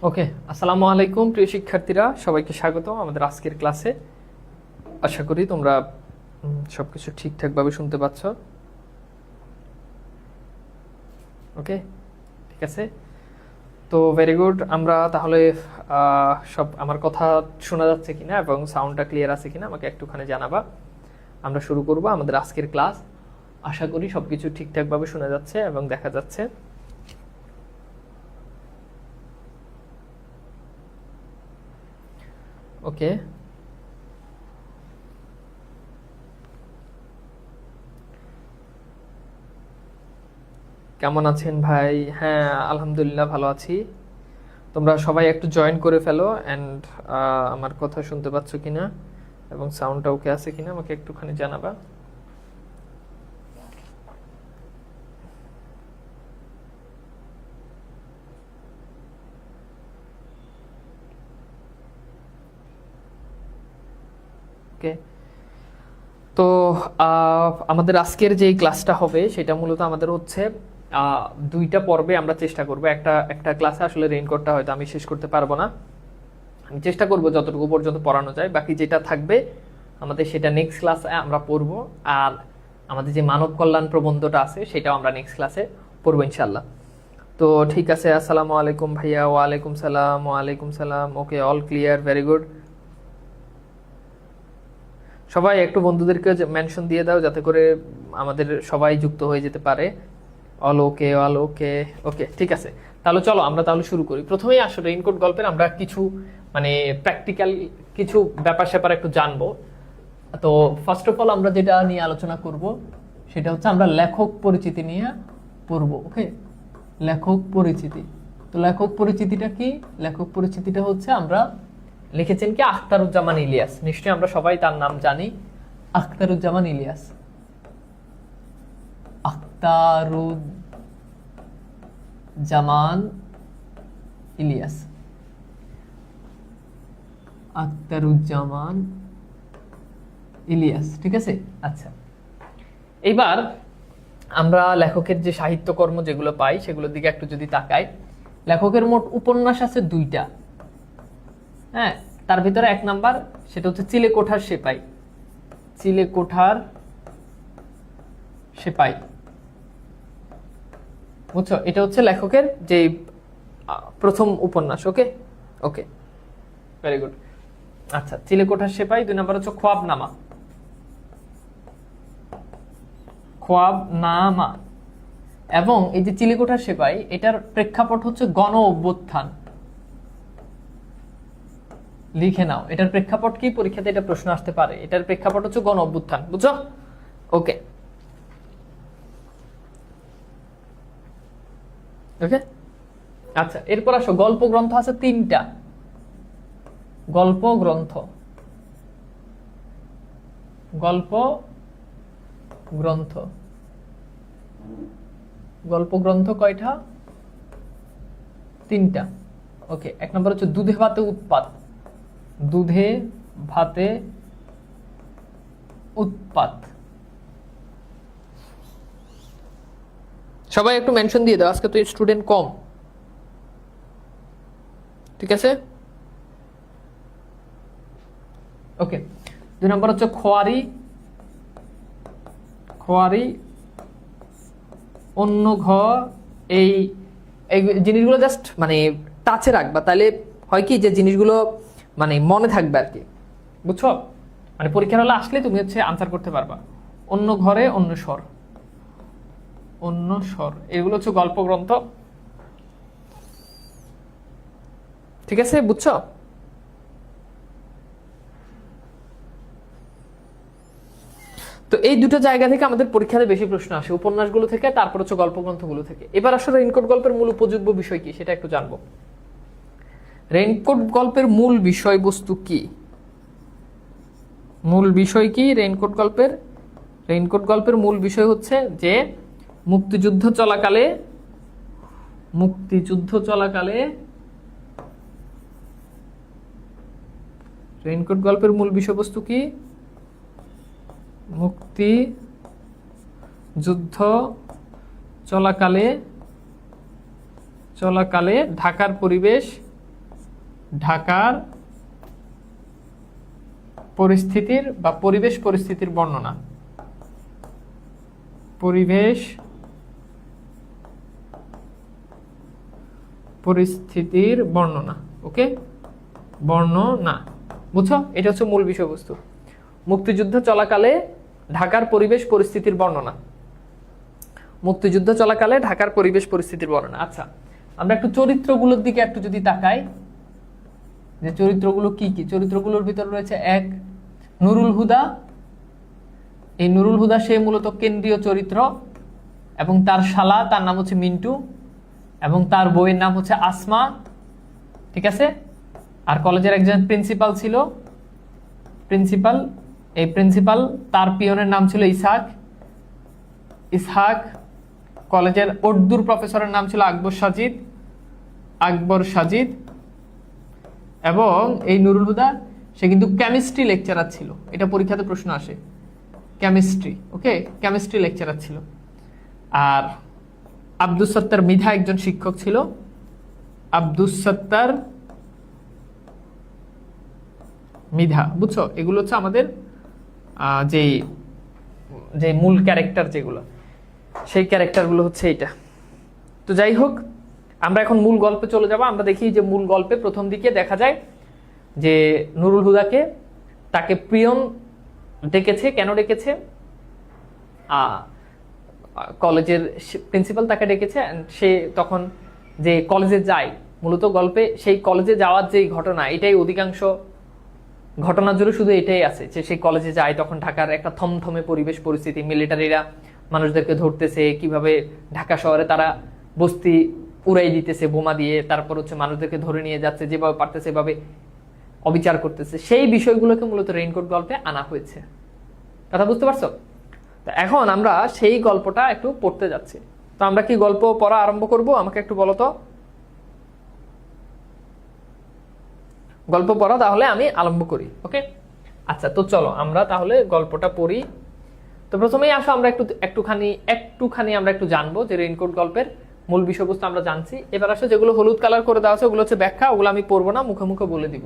ওকে, আসসালামু আলাইকুম প্রিয় শিক্ষার্থীরা, সবাইকে স্বাগত আমাদের আজকের ক্লাসে। আশা করি তোমরা সবকিছু ঠিকঠাকভাবে শুনতে পাচ্ছ। ওকে, ঠিক আছে। তো ভেরি গুড। আমরা তাহলে সব আমার কথা শোনা যাচ্ছে কিনা এবং সাউন্ডটা ক্লিয়ার আছে কিনা আমাকে একটুখানি জানাবা। আমরা শুরু করব আমাদের আজকের ক্লাস। আশা করি সবকিছু ঠিকঠাকভাবে শোনা যাচ্ছে এবং দেখা যাচ্ছে। ওকে, কেমন আছেন ভাই? হ্যাঁ, আলহামদুলিল্লাহ ভালো আছি। তোমরা সবাই একটু জয়েন করে ফেলো অ্যান্ড আমার কথা শুনতে পাচ্ছ কিনা এবং সাউন্ডটা ওকে আছে কিনা আমাকে একটুখানি জানাবা। ওকে, তো আমাদের আজকের যে ক্লাসটা হবে সেটা মূলত আমাদের হচ্ছে দুইটা পর্বে আমরা চেষ্টা করব। একটা ক্লাসে আসলে রেইনকোটটা হয়তো আমি শেষ করতে পারবো না, আমি চেষ্টা করব যতটুকু পর্যন্ত পড়ানো যায়। বাকি যেটা থাকবে আমাদের সেটা নেক্সট ক্লাসে আমরা পড়ব। আর আমাদের যে মানব কল্যাণ প্রবন্ধটা আছে সেটাও আমরা নেক্সট ক্লাসে পড়বো ইনশাল্লাহ। তো ঠিক আছে, আসসালামু আলাইকুম ভাইয়া। ওয়ালাইকুম সালাম। ওয়ালাইকুম সালাম। ওকে, অল ক্লিয়ার, ভেরি গুড। সবাই একটু বন্ধুদেরকে মেনশন দিয়ে দাও যাতে করে আমাদের সবাই যুক্ত হয়ে যেতে পারে। অল ওকে, অল ওকে। ওকে, ঠিক আছে। তাহলে চলো আমরা তাহলে শুরু করি। প্রথমেই আসলে রেইনকোট গল্পের আমরা কিছু প্র্যাকটিক্যাল কিছু ব্যাপার স্যাপার একটু জানবো। তো ফার্স্ট অফ অল আমরা যেটা নিয়ে আলোচনা করব সেটা হচ্ছে আমরা লেখক পরিচিতি নিয়ে পড়ব। ওকে, লেখক পরিচিতি। তো লেখক পরিচিতিটা কি? লেখক পরিচিতিটা হচ্ছে আমরা লিখেছেন কি আখতারুজ্জামান ইলিয়াস। নিশ্চয়ই আমরা সবাই তার নাম জানি, আখতারুজ্জামান ইলিয়াস। আখতারুজ্জামান ইলিয়াস, আখতারুজ্জামান ইলিয়াস, ঠিক আছে। আচ্ছা, এইবার আমরা লেখকের যে সাহিত্যকর্ম যেগুলো পাই সেগুলোর দিকে একটু যদি তাকাই, লেখকের মোট উপন্যাস আছে 2টা। হ্যাঁ, তার ভিতরে 1 নাম্বার সেটা হচ্ছে চিলেকোঠার সেপাই। চিলেকোঠার সেপাই, বুঝছো? এটা হচ্ছে লেখকের যে প্রথম উপন্যাস। ওকে ওকে, ভেরি গুড। আচ্ছা, চিলেকোঠার সেপাই। 2 নাম্বার হচ্ছে খোয়াবনামা। খোয়াবনামা। এবং এই যে চিলেকোঠার সেপাই, এটার প্রেক্ষাপট হচ্ছে গণ অভ্যুত্থান। লিখে নাও, এটার প্রেক্ষাপট কি? পরীক্ষাতে এটা প্রশ্ন আসতে পারে। এটার প্রেক্ষাপট হচ্ছে গণ অভ্যুত্থান, বুঝছো? ওকে ওকে, আচ্ছা, এরপর আসো। গল্প গ্রন্থ আছে 3টা। গল্প গ্রন্থ, গল্প গ্রন্থ, গল্প গ্রন্থ কয়টা? 3টা। ওকে, 1 নম্বর হচ্ছে দুধে ভাতে উৎপাত। দুধে ভাতে উৎপাত। সবাই একটু মেনশন দিয়ে দাও, আজকে তো স্টুডেন্ট কম, ঠিক আছে। ওকে, 2 নম্বর হচ্ছে খোয়ারি। খোয়ারি, অন্য ঘ। এই জিনিসগুলো জাস্ট টাচে রাখবা, তাহলে হয় কি যে জিনিসগুলো মনে থাকবে আর কি, বুঝছো? পরীক্ষার হলে আসলে তুমি হচ্ছে আনসার করতে পারবা। অন্য ঘরে অন্য স্বর, অন্য স্বর, এগুলো হচ্ছে গল্প গ্রন্থ, ঠিক আছে, বুঝছো? তো এই দুটো জায়গা থেকে আমাদের পরীক্ষাতে বেশি প্রশ্ন আসে, উপন্যাসগুলো থেকে, তারপর হচ্ছে গল্প গ্রন্থগুলো থেকে। এবার আসলে রেইনকোট গল্পের মূল উপযোগ্য বিষয় কি সেটা একটু জানবো। রেইনকোট গল্পের মূল বিষয়বস্তু কি? মূল বিষয় কি রেইনকোট গল্পের? রেইনকোট গল্পের মূল বিষয় হচ্ছে যে মুক্তিযুদ্ধ চলাকালে, মুক্তিযুদ্ধ চলাকালে রেইনকোট গল্পের মূল বিষয়বস্তু কি? মুক্তিযুদ্ধ চলাকালে ঢাকার পরিবেশ ঢাকার পরিস্থিতির বা পরিবেশ পরিস্থিতির বর্ণনা, পরিবেশ পরিস্থিতির বর্ণনা। ওকে, বর্ণনা, বুঝছো? এটা হচ্ছে মূল বিষয়বস্তু। মুক্তিযুদ্ধ চলাকালে ঢাকার পরিবেশ পরিস্থিতির বর্ণনা, মুক্তিযুদ্ধ চলাকালে ঢাকার পরিবেশ পরিস্থিতির বর্ণনা। আচ্ছা, আমরা একটু চরিত্রগুলোর দিকে একটু যদি তাকাই, যে চরিত্রগুলো কি কি। চরিত্রগুলোর ভিতরে রয়েছে এক, নুরুল হুদা। এই নুরুল হুদা সে মূলত কেন্দ্রীয় চরিত্র, এবং তার শালা, তার নাম হচ্ছে মিন্টু, এবং তার বইয়ের নাম হচ্ছে আসমা। ঠিক আছে? আর কলেজের একজন প্রিন্সিপাল ছিল, প্রিন্সিপাল, এই প্রিন্সিপাল তার পিয়নের নাম ছিল ইসহাক। ইসহাক কলেজের উর্দুর প্রফেসরের নাম ছিল আকবর সাজিদ। এবং এই নুরুল হুদা সে কিন্তু কেমিস্ট্রি লেকচারার ছিল, এটা পরীক্ষাতে প্রশ্ন আসে, কেমিস্ট্রি। ওকে, কেমিস্ট্রি লেকচারার ছিল। আর আব্দুস সত্তার মৃধা একজন শিক্ষক ছিল, আব্দুস সত্তার মৃধা। বুঝছো? এগুলো হচ্ছে আমাদের যে মূল ক্যারেক্টার, যেগুলো সেই ক্যারেক্টারগুলো হচ্ছে এইটা। তো যাই হোক, আমরা এখন মূল গল্পে চলে যাব। আমরা দেখি যে মূল গল্পে প্রথম দিকে দেখা যায় যে নুরুল হুদাকে তাকে প্রিয়ন ডেকেছে। কেন ডেকেছে? কলেজের প্রিন্সিপাল তাকে ডেকেছে। সে তখন যে কলেজে যায়, মূলত গল্পে সেই কলেজে যাওয়ার যে ঘটনা, এটাই অধিকাংশ ঘটনা জুড়ে শুধু এটাই আছে যে সেই কলেজে যায়, তখন ঢাকার একটা থমথমে পরিবেশ পরিস্থিতি, মিলিটারিরা মানুষদেরকে ধরতেছে, কিভাবে ঢাকা শহরে তারা বস্তি উড়াই দিতেছে বোমা দিয়ে, তারপর হচ্ছে মানুষদেরকে ধরে নিয়ে যাচ্ছে, যেভাবে পারতেছে সেভাবে অবিচার করতেছে। সেই বিষয়গুলোকে মূলত রেইনকোট গল্পে আনা হয়েছে। কথা বুঝতে পারছো? তো এখন আমরা সেই গল্পটা একটু পড়তে যাচ্ছি। তো আমরা কি গল্প পড়া আরম্ভ করব? আমাকে একটু বলো তো। গল্প পড়া তাহলে আমি আরম্ভ করি। ওকে, আচ্ছা, তো চলো আমরা তাহলে গল্পটা পড়ি। তো প্রথমেই আসো আমরা একটুখানি আমরা একটু জানবো যে রেইনকোট গল্পের মূল বিষয়বস্তু আমরা জানছি। এবার আসো যেগুলো হলুদ কালার করে দেওয়া আছে ওগুলো হচ্ছে ব্যাখ্যা, ওগুলো আমি পড়বো না, মুখে মুখে বলে দিব।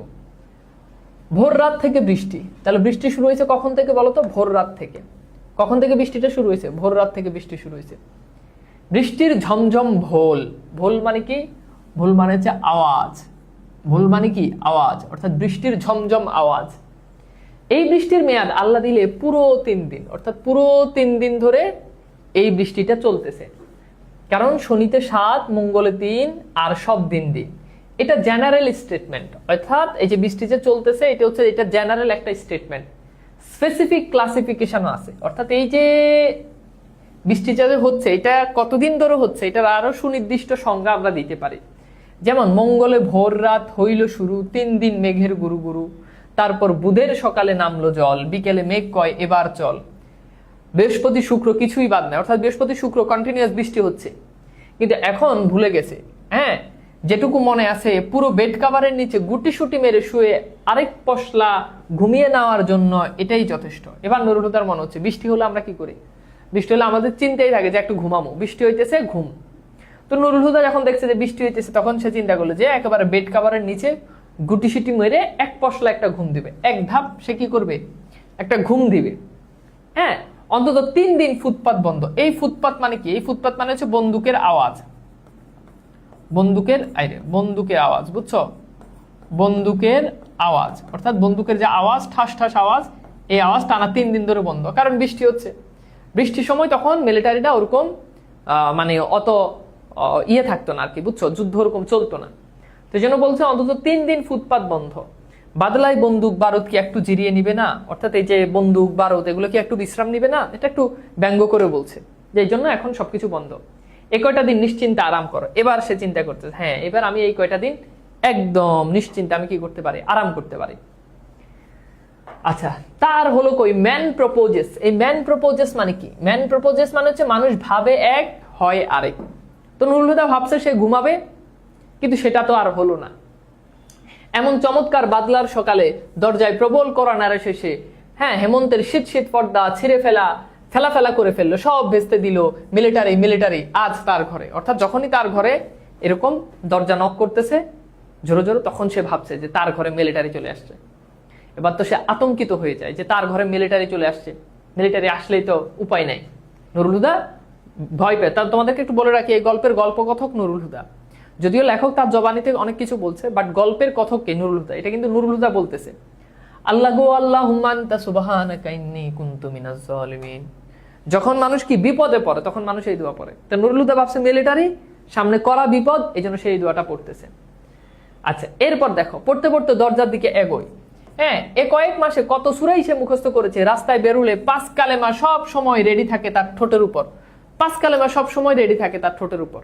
ভোর রাত থেকে বৃষ্টি। তাহলে বৃষ্টি শুরু হয়েছে কখন থেকে বলো তো? ভোর রাত থেকে। কখন থেকে বৃষ্টিটা শুরু হয়েছে? ভোর রাত থেকে বৃষ্টি শুরু হয়েছে। বৃষ্টির ঝমঝম ভোল। ভোল মানে কি? ভোল মানে হচ্ছে আওয়াজ। ভোল মানে কি? আওয়াজ, অর্থাৎ বৃষ্টির ঝমঝম আওয়াজ। এই বৃষ্টির মেয়াদ আল্লাহ দিলে পুরো 3 দিন, অর্থাৎ পুরো 3 দিন ধরে এই বৃষ্টিটা চলতেছে। কারণ শনিতে 7, মঙ্গলে 3, আর সব দিন। এটা জেনারেল স্টেটমেন্ট, অর্থাৎ এই যে বৃষ্টি যে চলতেছে এটা জেনারেল একটা স্টেটমেন্ট। স্পেসিফিক ক্লাসিফিকেশনও আছে, অর্থাৎ এই যে বৃষ্টিটা যে হচ্ছে এটা কতদিন ধরে হচ্ছে এটার আরো সুনির্দিষ্ট সংজ্ঞা আমরা দিতে পারি। যেমন মঙ্গলে ভোর রাত হইল শুরু, 3 দিন মেঘের গুরু গুরু, তারপর বুধের সকালে নামলো জল, বিকেলে মেঘ কয় এবার চল। বৃহস্পতি শুক্র কিছুই বাদ নাই, অর্থাৎ বৃহস্পতি শুক্র কন্টিনিউয়াস বৃষ্টি হচ্ছে। কিন্তু এখন ভুলে গেছে, হ্যাঁ, যেটুকু মনে আছে, পুরো বেড কাভারের নিচে গুটি সুটি মেরে শুয়ে আরেক পশলা ঘুমিয়ে নেওয়ার জন্য এটাই যথেষ্ট। এবার নুরুল হুদার মনে হচ্ছে বৃষ্টি হলে আমরা কি করি? বৃষ্টি হলে আমাদের চিন্তাই থাকে যে একটু ঘুমামো, বৃষ্টি হইতেছে, ঘুম। তো নুরুল হুদা যখন দেখছে যে বৃষ্টি হইতেছে, তখন সে চিন্তা করলো যে একেবারে বেড কাভারের নিচে গুটি সুটি মেরে এক পশলা একটা ঘুম দিবে, এক ধাপ সে কি করবে? একটা ঘুম দিবে। হ্যাঁ, অন্তত 3 দিন ফুটপাত বন্ধ। এই ফুটপাত মানে কি? এই ফুটপাত মানে হচ্ছে বন্দুকের আওয়াজ, বন্দুকের আওয়াজ, বুঝছো? বন্দুকের আওয়াজ, অর্থাৎ বন্দুকের যে আওয়াজ, ঠাস ঠাস আওয়াজ, এই আওয়াজ টানা 3 দিন ধরে বন্ধ। কারণ বৃষ্টি হচ্ছে। বৃষ্টির সময় তখন মিলিটারিটা ওরকম মানে অত ইয়ে থাকতো না আর কি, বুঝছো? যুদ্ধ ওরকম চলতো না। তো জন্য বলছে অন্তত 3 দিন ফুটপাত বন্ধ। বাদলাই বন্দুক বারুদ কি একটু জিরিয়ে নিবে না? অর্থাৎ এই যে বন্দুক বারুদ এগুলো কি একটু বিশ্রাম নিবে না? এটা একটু ব্যঙ্গ করে বলছে যে এই জন্য এখন সবকিছু বন্ধ। এই কয়টা দিন নিশ্চিন্তে আরাম করো। এবার সে চিন্তা করছে, হ্যাঁ, এবার আমি এই কয়টা দিন একদম নিশ্চিন্তে আমি কি করতে পারি? আরাম করতে পারি। আচ্ছা, তার হলো কই ম্যান প্রপোজেস। এই ম্যান প্রপোজেস মানে কি? ম্যান প্রপোজেস মানে হচ্ছে মানুষ ভাবে এক, হয় আরেক। তো নুরুল হুদা ভাবছে সে ঘুমাবে, কিন্তু সেটা তো আর হলো না। এমন চমৎকার বাদলার সকালে দরজায় প্রবল করা নাড়া শেষে, হ্যাঁ, হেমন্তের শীত শীত পর্দা ছিঁড়ে ফেলা করে ফেললো, সব ভেস্তে দিল মিলিটারি আজ তার ঘরে। অর্থাৎ যখনই তার ঘরে এরকম দরজা নক করতেছে, জোরে জোরে, তখন সে ভাবছে যে তার ঘরে মিলিটারি চলে আসছে। এবার তো সে আতঙ্কিত হয়ে যায় যে তার ঘরে মিলিটারি চলে আসছে, মিলিটারি আসলেই তো উপায় নাই। নুরুল হুদা ভয় পেয়ে, তার তোমাদেরকে একটু বলে রাখি, এই গল্পের গল্পকথক নুরুল হুদা। যদিও লেখক তার জবানিতে অনেক কিছু বলছে, বাট গল্পের কথক কে? নুরুল হুদা। এটা কিন্তু নুরুল হুদা বলতেছে, আল্লাহ গো আল্লাহুম্মা আনতা সুবহানাকা ইন্নী কুনতু মিনাজ জালিমিন। যখন মানুষ কি বিপদে পড়ে তখন মানুষ এই দোয়া পড়ে। তো নুরুল হুদা ভাবছে মিলিটারি সামনে, করা বিপদ, এই জন্য সেই দোয়াটা পড়তেছে। আচ্ছা, এরপর দেখো পড়তে পড়তে দরজার দিকে এগোয়। হ্যাঁ, এ কয়েক মাসে কত সূরাই সে মুখস্থ করেছে। রাস্তায় বেরুলে 5 কালেমা সব সময় রেডি থাকে তার ঠোঁটের উপর, 5 কালেমা সব সময় রেডি থাকে তার ঠোঁটের উপর।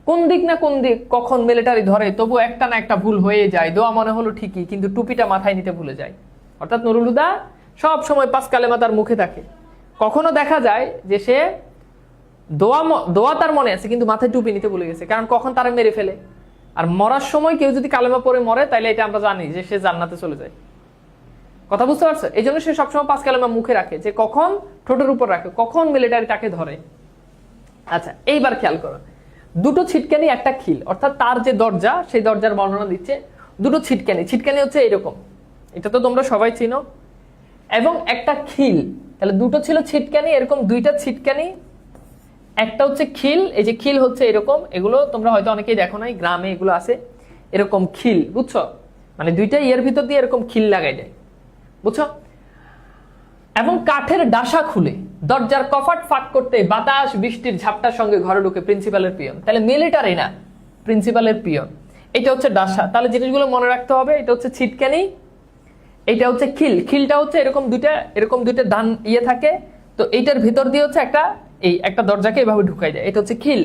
কোন দিক না কোন দিক কখন মিলিটারি ধরে, তবু একটা না একটা ভুল হয়ে যায়। দোয়া মনে হলো ঠিকই, কিন্তু টুপিটা মাথায় নিতে ভুলে যায়। অর্থাৎ নুরুল হুদা সব সময় 5 কালেমা তার মুখে থাকে। কখনো দেখা যায় যে সে দোয়া তার মনে আছে, কিন্তু মাথায় টুপি নিতে ভুলে গেছে, কারণ কখন তারা মেরে ফেলে। আর মরার সময় কেউ যদি কালেমা পড়ে মরে, তাইলে এটা আমরা জানি যে সে জান্নাতে চলে যায়। কথা বুঝতে পারছো? এই জন্য সে সবসময় 5 কালেমা মুখে রাখে, যে কখন ঠোঁটের উপর রাখে, কখন মিলিটারি তাকে ধরে। আচ্ছা, এইবার খেয়াল করো, দুটো ছিটকানি একটা খিল, অর্থাৎ তার যে দরজা, সেই দরজার বর্ণনা দিচ্ছে। দুটো ছিটকানি, ছিটকানি হচ্ছে এরকম, এটা তো তোমরা সবাই চিনো, এবং একটা খিল। তাহলে দুটো ছিল ছিটকানি, এরকম দুইটা ছিটকানি, একটা হচ্ছে খিল। এই যে খিল হচ্ছে এরকম, এগুলো তোমরা হয়তো অনেকেই দেখো নাই, গ্রামে এগুলো আছে, এরকম খিল, বুঝছো? মানে দুইটা ইয়ের ভিতর দিয়ে এরকম খিল লাগাই যায়, বুঝছো? এবং কাঠের ডাসা খুলে দরজার কপাট ফাঁক করতে বাতাস বৃষ্টির ঝাপটার সঙ্গে ঘরে ঢুকে প্রিন্সিপালের পিয়ন। তাহলে মিলিটারি না, প্রিন্সিপালের পিয়ন। এটা হচ্ছে ডাসা। তাহলে জিনিসগুলো মনে রাখতে হবে, এটা হচ্ছে ছিটকানি, এটা হচ্ছে খিল। খিলটা হচ্ছে এরকম দুইটা ডান ইয়ে থাকে, তো এইটার ভিতর দিয়ে হচ্ছে একটা দরজাকে এভাবে ঢুকাই যায়, এটা হচ্ছে খিল।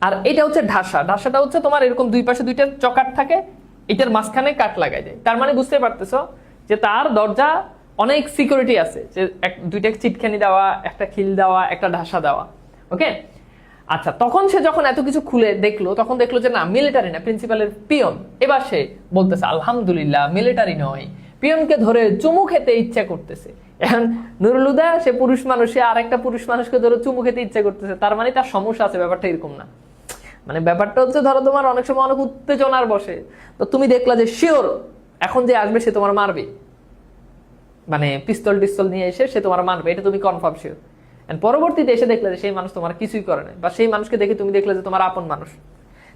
আর এটা হচ্ছে ঢাসা। ঢাসাটা হচ্ছে তোমার এরকম দুই পাশে দুইটা চকাট থাকে, এটার মাঝখানে কাঠ লাগাই যায়। তার মানে বুঝতে পারতেছো যে তার দরজা অনেক সিকিউরিটি আছে, যে দুইটা চিটখানি দেওয়া, একটা খিল দেওয়া, একটা ঢাসা দেওয়া। ওকে, আচ্ছা, তখন সে যখন এত কিছু খুলে দেখলো, তখন দেখলো যে না, মিলিটারি না, প্রিন্সিপালের পিয়ন। এবার সে বলতেছে আলহামদুলিল্লাহ, মিলিটারি নয়। পিয়নকে ধরে চুমু খেতে ইচ্ছা করতেছে। এখন নুরুল হুদা সে পুরুষ মানুষ, সে আর একটা পুরুষ মানুষকে ধরে চুমু খেতে ইচ্ছা করতেছে, তার মানে তার সমস্যা আছে। ব্যাপারটা এরকম না, মানে ব্যাপারটা হচ্ছে, ধরো তোমার অনেক সময় অনেক উত্তেজনার বসে, তো তুমি দেখলা যে শিওর এখন যে আসবে সে তোমার মারবে, মানে পিস্তল টিস্তল নিয়ে এসে সে তোমার মারবে, এটা তুমি কনফার্ম শিওর। পরবর্তীতে এসে দেখলে যে সেই মানুষ তোমার কিছুই করে না, বা সেই মানুষকে দেখে তুমি দেখলে যে তোমার আপন মানুষ।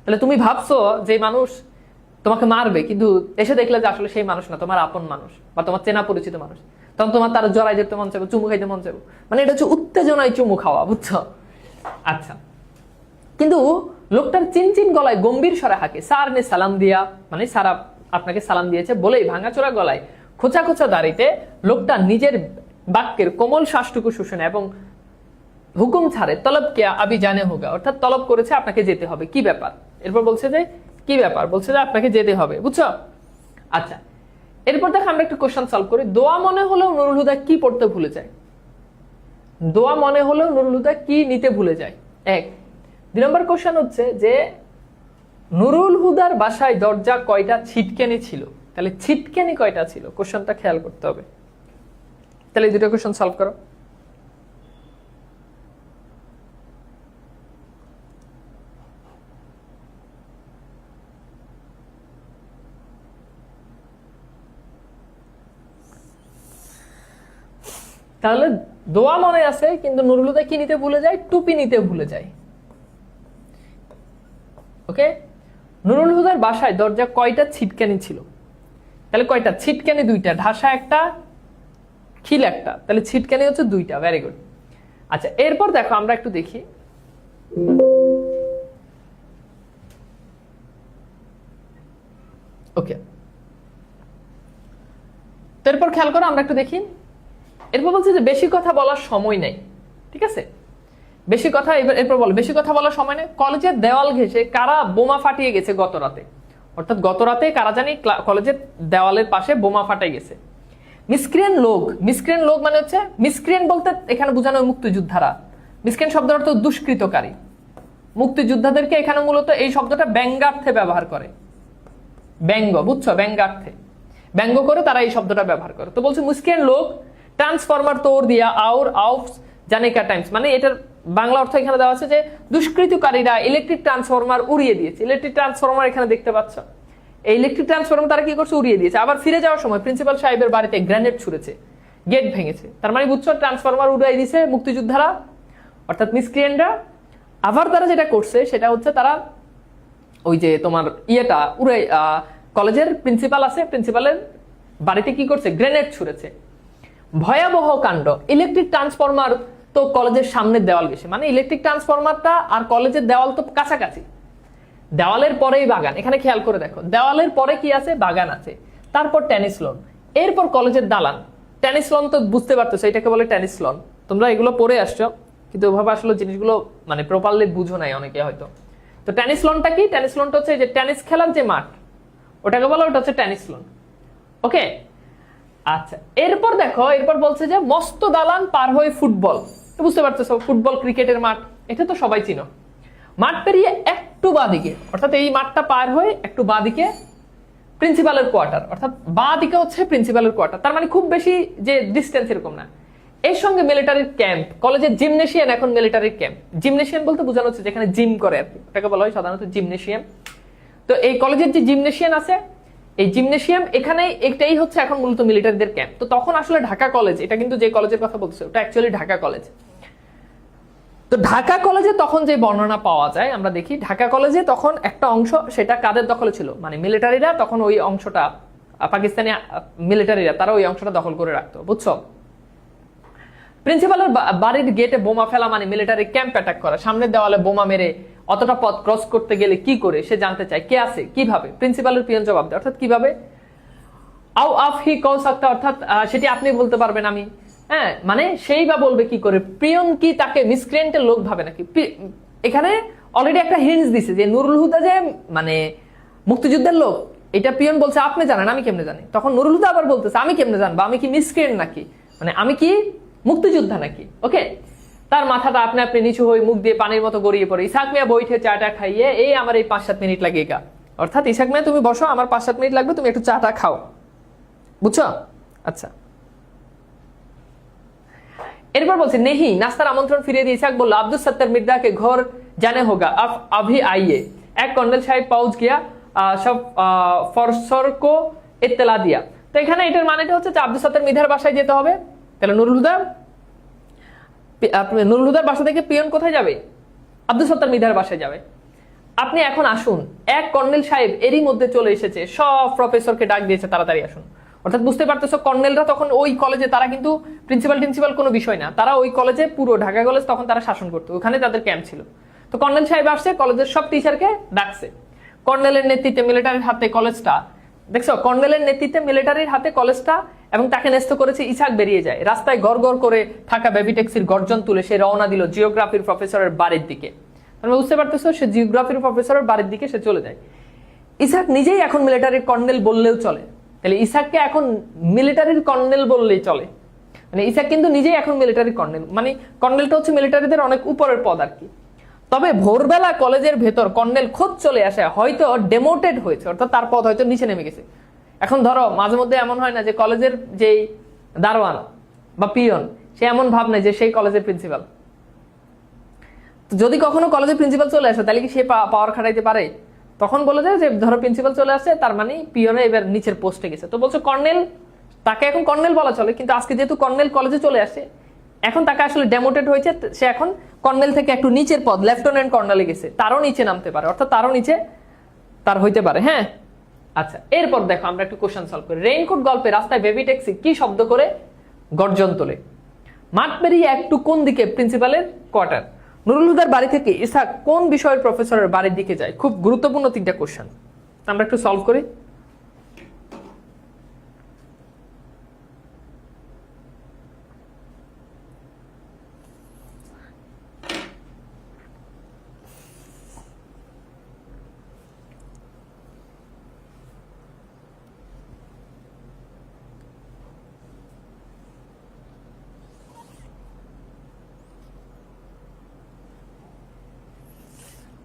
তাহলে তুমি ভাবছো যে মানুষ তোমাকে মারবে, কিন্তু এসে দেখলে যে আসলে সেই মানুষ না, তোমার আপন মানুষ বা তোমার চেনা পরিচিত মানুষ। তখন তোমার তার জড়াই যেতে মন চাইবে, চুমু খাইতে মন চাইবে, মানে এটা হচ্ছে উত্তেজনায় চুমু খাওয়া, বুঝছো? আচ্ছা, কিন্তু লোকটার চিনচিন গলায় গম্ভীর স্বরে হাঁকে, স্যার নে সালাম দিয়া, মানে সারা আপনাকে সালাম দিয়েছে বলেই ভাঙাচোরা গলায় খোঁচা খোঁচা দাড়িতে লোকটা নিজের বাক্যের কোমল শ্বাসটুকু শুষে এবং হুকুম ছাড়ে, তলব কে আবি জানে হোগা, অর্থাৎ তলব করেছে আপনাকে যেতে হবে। কি ব্যাপার? এরপর বলছে যে কি ব্যাপার, বলছে যে আপনাকে যেতে হবে, বুঝছো? আচ্ছা, এরপর দেখো আমরা একটু কোশ্চেন সলভ করি। দোয়া মনে হলেও নুরুল হুদা কি পড়তে ভুলে যায়? দোয়া মনে হলেও নুরুল হুদা কি নিতে ভুলে যায়? 1 2 নম্বর কোশ্চেন হচ্ছে যে নুরুল হুদার বাসায় দরজা কয়টা ছিটকানি ছিল? তাহলে ছিটকানি কয়টা ছিল, কোশ্চেনটা খেয়াল করতে হবে। তাহলে এই দুটো কোশ্চেন সলভ করো। তাহলে দোয়া মনে আছে, কিন্তু নুরুল হুদা কি নিতে ভুলে যায়? টুপি নিতে ভুলে যায়। ওকে, নুরুল হুদার বাসায় দরজা কয়টা ছিটকানি ছিল? তাহলে কয়টা? ছিটকানি 2টা, ঢাসা 1টা, খিল 1টা। তাহলে ছিটকানি হচ্ছে 2টা। Very good. আচ্ছা, এরপর দেখো আমরা একটু দেখি, ওকে, তো এরপর খেয়াল করো, আমরা একটু দেখি। এরপর বলছে যে বেশি কথা বলার সময় নেই। ঠিক আছে, বেশি কথা, এরপর বলো বেশি কথা বলার সময় নেই। কলেজের দেওয়াল ঘেঁষে কারা বোমা ফাটিয়ে গেছে গত রাতে? অর্থাৎ গত রাতে কারা জানি কলেজের দেওয়ালের পাশে বোমা ফাটাই গেছে। মিসক্রিয়েন্ট লোক, মিসক্রিয়েন্ট লোক মানে হচ্ছে, মিসক্রিয়েন্ট বলতে এখানে বোঝানো মুক্তিযোদ্ধারা। মিসক্রিয়েন্ট শব্দের অর্থ দুষ্কৃতকারী। মুক্তিযোদ্ধাদেরকে এখানে মূলত এই শব্দটা ব্যঙ্গার্থে ব্যবহার করে। ব্যঙ্গ, বুঝছো? ব্যঙ্গার্থে ব্যঙ্গ করে তারা এই শব্দটা ব্যবহার করে। তো বলছে মিসক্রিয়েন্ট লোক ট্রান্সফরমার তোর দিয়া আউর আউফ জানেকা টাইমস, মানে এটার বাংলা অর্থ এখানে দেওয়া আছে যে দুষ্কৃতকারীরা ইলেকট্রিক ট্রান্সফরমার উড়িয়ে দিয়েছে। ইলেকট্রিক ট্রান্সফরমার এখানে দেখতে পাচ্ছ, এই ইলেকট্রিক ট্রান্সফরমার তারা কি করছে, উড়িয়ে দিয়েছে। আবার ফিরে যাওয়ার সময় প্রিন্সিপাল সাহেবের বাড়িতে গ্রেনেড ছুড়েছে, গেট ভেঙেছে। তার মানে বুঝছো ট্রান্সফরমার উড়িয়ে দিয়েছে মুক্তিযোদ্ধারা, অর্থাৎ মিসক্রিয়েন্টরা। আবার তারা যেটা করছে সেটা হচ্ছে তারা ওই যে তোমার ইয়েটা উড়ে কলেজের প্রিন্সিপাল আছে, প্রিন্সিপালের বাড়িতে কি করছে, গ্রেনেড ছুড়েছে। ভয়াবহ কাণ্ড। ইলেকট্রিক ট্রান্সফরমার তো কলেজের সামনের দেওয়াল গেছে, মানে ইলেকট্রিক ট্রান্সফরমারটা আর কলেজের দেওয়াল তো কাছাকাছি, দেওয়ালের পরেই বাগান। এখানে খেয়াল করে দেখো, দেওয়ালের পরে কি আছে, বাগান আছে, তারপর টেনিস লন, এরপর কলেজের দালান। টেনিস লন তো বুঝতে পারতেছো, এটাকে বলে টেনিস লন। তোমরা এগুলো পড়ে আসছো, কিন্তু ওভাবে আসলে জিনিসগুলো মানে প্রপারলি বুঝো নাই অনেকে হয়তো। তো টেনিস লনটা কি, টেনিস লনটা হচ্ছে যে টেনিস খেলার যে মাঠ, ওটাকে বলা, ওটা হচ্ছে টেনিস লন। ওকে, আচ্ছা। এরপর দেখো, এরপর বলছে যে মস্ত দালান পার হয়ে ফুটবল, বুঝতে পারতেছো ফুটবল ক্রিকেটের মাঠ, এটা তো সবাই চিনো। মাঠ পেরিয়ে একটু বাঁদিকে, অর্থাৎ এই মাঠটা পার হয়ে একটু বাঁদিকে প্রিন্সিপালের কোয়ার্টার, অর্থাৎ বাঁদিকে হচ্ছে প্রিন্সিপালের কোয়ার্টার। তার মানে খুব বেশি যে ডিস্টেন্স এরকম না। এর সঙ্গে মিলিটারির ক্যাম্প, কলেজের জিমনেশিয়াম এখন মিলিটারির ক্যাম্প। জিমনেশিয়াম বলতে বোঝানো হচ্ছে যেখানে জিম করে আর কি, ওটাকে বলা হয় সাধারণত জিমনেশিয়াম। তো এই কলেজের যে জিমনেশিয়াম আছে, এই জিমনেশিয়াম এখানে এটাই হচ্ছে এখন মূলত মিলিটারিদের ক্যাম্প। তো তখন আসলে ঢাকা কলেজ, এটা কিন্তু যে কলেজের কথা বলছে ওটা অ্যাকচুয়ালি ঢাকা কলেজ। তো ঢাকা কলেজে তখন যে বর্ণনা পাওয়া যায়, আমরা দেখি ঢাকা কলেজে তখন একটা অংশ সেটা কাদের দখলে ছিল, মানে মিলিটারিরা তখন ওই অংশটা, পাকিস্তানি মিলিটারিরা তারা ওই অংশটা দখল করে রাখতো, বুঝছো। প্রিন্সিপালের বাড়ির গেটে বোমা ফেলা মানে মিলিটারি ক্যাম্প অ্যাটাক করা, সামনের দেওয়ালে বোমা মেরে অতটা পথ ক্রস করতে গেলে কি করে সে জানতে চায়, কে আছে, কিভাবে। প্রিন্সিপালের পিয়ন জবাব দেয়, অর্থাৎ কিভাবে, আও আফ হি কও সাকতা, অর্থাৎ সেটি আপনি বলতে পারবেন, আমি, হ্যাঁ, মানে সেই বা বলবে কি করে, পিয়ন কি তাকে মিসক্রিয়েন্টের লোক ভাবে নাকি। এখানে অলরেডি একটা হিন্টস দিছে যে নুরুল হুদা যে মানে মুক্তিযুদ্ধের লোক, এটা পিয়ন বলছে আপনি জানেন, আমি কেমনে জানি। তখন নুরুল হুদা আবার বলতেছে আমি কেমনে জানবো, আমি কি মিসক্রিয়েন্ট নাকি, মানে আমি কি মুক্তিযোদ্ধা নাকি। ওকে, তার মাথাটা আপনি আপনি নিচু হয়ে মুখ দিয়ে পানির মতো গড়িয়ে পড়ে। ইসাক মিয়া বইঠে চাটা খাইয়ে, এই আমার এই 5-7 মিনিট লাগে গা, অর্থাৎ ইসাক মিয়া তুমি বসো, আমার 5-7 মিনিট লাগবে, তুমি একটু চাটা খাও, বুঝছো। আচ্ছা, এরপর বলছে নেহি, নাস্তার আমন্ত্রণ ফিরিয়ে দিয়ে ইসাক বলল আব্দুল সত্তার মির্জা কে ঘর জানে হোগা, আব अभी आइए। এক কর্নেল সাহেব পাউচ গিয়া সব ফরসর কো ইত্তলা দিয়া। তো এখানে এটার মানেটা হচ্ছে যে আব্দুল সত্তার মির্জার বাসায় যেতে হবে। তাহলে নুরুল হুদার বাসা থেকে পিয়ন কোথায় যাবে, আব্দুল সত্তার মির্জার বাসায় যাবে। আপনি এখন আসুন। এক কর্নেল সাহেব এরই মধ্যে চলে এসেছে, সব প্রফেসরকে ডাক দিয়েছে তাড়াতাড়ি আসুন। অর্থাৎ বুঝতে পারতেছো কর্নেলরা তখন ওই কলেজে, তারা কিন্তু প্রিন্সিপাল কোনো বিষয় না, তারা ওই কলেজে পুরো ঢাকা কলেজ তখন তারা শাসন করতো, ওখানে তাদের ক্যাম্প ছিল। তো কর্নেল সাহেব আসছে, কলেজের সব টিচারকে ডাকছে। কর্নেলের নেতৃত্বে মিলিটারির হাতে কলেজটা, দেখছো কর্নেলের নেতৃত্বে মিলিটারির হাতে কলেজটা, এবং তাকে ন্যস্ত করেছে। ইসাক বেরিয়ে যায়, রাস্তায় গড় গড় করে থাকা বেবি ট্যাক্সির গর্জন তুলে সে রওনা দিল জিওগ্রাফির প্রফেসরের বাড়ির দিকে। তুমি বুঝতে পারতেছো, সে জিওগ্রাফির প্রফেসরের বাড়ির দিকে সে চলে যায়। ইসাক নিজেই এখন মিলিটারির কর্নেল বললেও চলে। তাহলে ইসাককে এখন মিলিটারির কর্নেল বললেই চলে, মানে ইসাক কিন্তু নিজেই এখন মিলিটারি কর্নেল, মানে কর্নেলটা হচ্ছে মিলিটারিদের অনেক উপরের পদ আর কি। তবে ভোরবেলা কলেজের ভেতর কর্নেল খোঁজ চলে আসে, হয়তো ডেমোটেড হয়েছে, অর্থাৎ তার পদ হয়তো নিচে নেমে গেছে। এখন ধরো মাঝে মধ্যে এমন হয় না যে কলেজের যেই দারোয়ান বা পিয়ন, সে এমন ভাব নেই যে সেই কলেজের প্রিন্সিপাল। যদি কখনো কলেজের প্রিন্সিপাল চলে আসে তাহলে কি সে পাওয়ার খাটাইতে পারে? তখন বলে যায় যে ধরো প্রিন্সিপাল চলে আসছে, তার মানে পিয়নে এবার নিচের পোস্টে গেছে। তো বলছে কর্নেল, তাকে এখন কর্নেল বলা চলে, কিন্তু আজকে যেহেতু কর্নেল কলেজে চলে আসে, এখন তাকে আসলে ডেমোটেড হয়েছে, সে এখন কর্নেল থেকে একটু নিচের পদ লেফটেন্যান্ট কর্নেলে গেছে, তারও নিচে নামতে পারে, অর্থাৎ তারও নিচে তার হইতে পারে। হ্যাঁ, আচ্ছা, এরপর দেখো আমরা একটু কোশ্চেন সলভ করি। রেইনকোট গল্পে রাস্তায় বেবি ট্যাক্সি কি শব্দ করে গর্জন তোলে? মাঠ পেরিয়ে একটু কোন দিকে প্রিন্সিপালের কোয়ার্টার? নুরুল হুদার বাড়ি থেকে ইসাক কোন বিষয়ের প্রফেসরের বাড়ির দিকে যায়? খুব গুরুত্বপূর্ণ 3টা কোশ্চেন, আমরা একটু সলভ করি।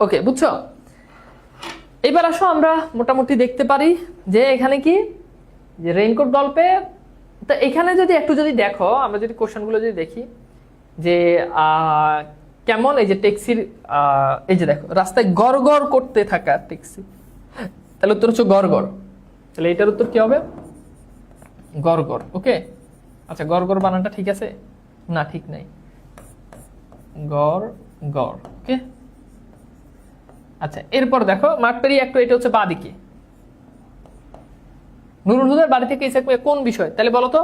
ওকে, বুঝছো? এবার আসো আমরা মোটামুটি দেখতে পারি যে এখানে কি, যে রেইনকোট গল্পে, তো এখানে যদি একটু যদি দেখো, আমরা যদি কোশ্চেনগুলো যদি দেখি যে কেমন? এই যে ট্যাক্সির এই যে দেখো রাস্তায় গড় গড় করতে থাকা ট্যাক্সি, তাহলে উত্তর হচ্ছে গড় গড়। তাহলে এটার উত্তর কি হবে? গড় গড়। ওকে, আচ্ছা গড় গড় বানানটা ঠিক আছে? না, ঠিক নাই, গড় গড়। ওকে, আচ্ছা এরপর দেখো মার্কটারি একটু, এটা হচ্ছে বাদিকে। নুরুল হুদার বাড়ি থেকে ইসাক মিয়া কোন বিষয়? তাহলে বলো তো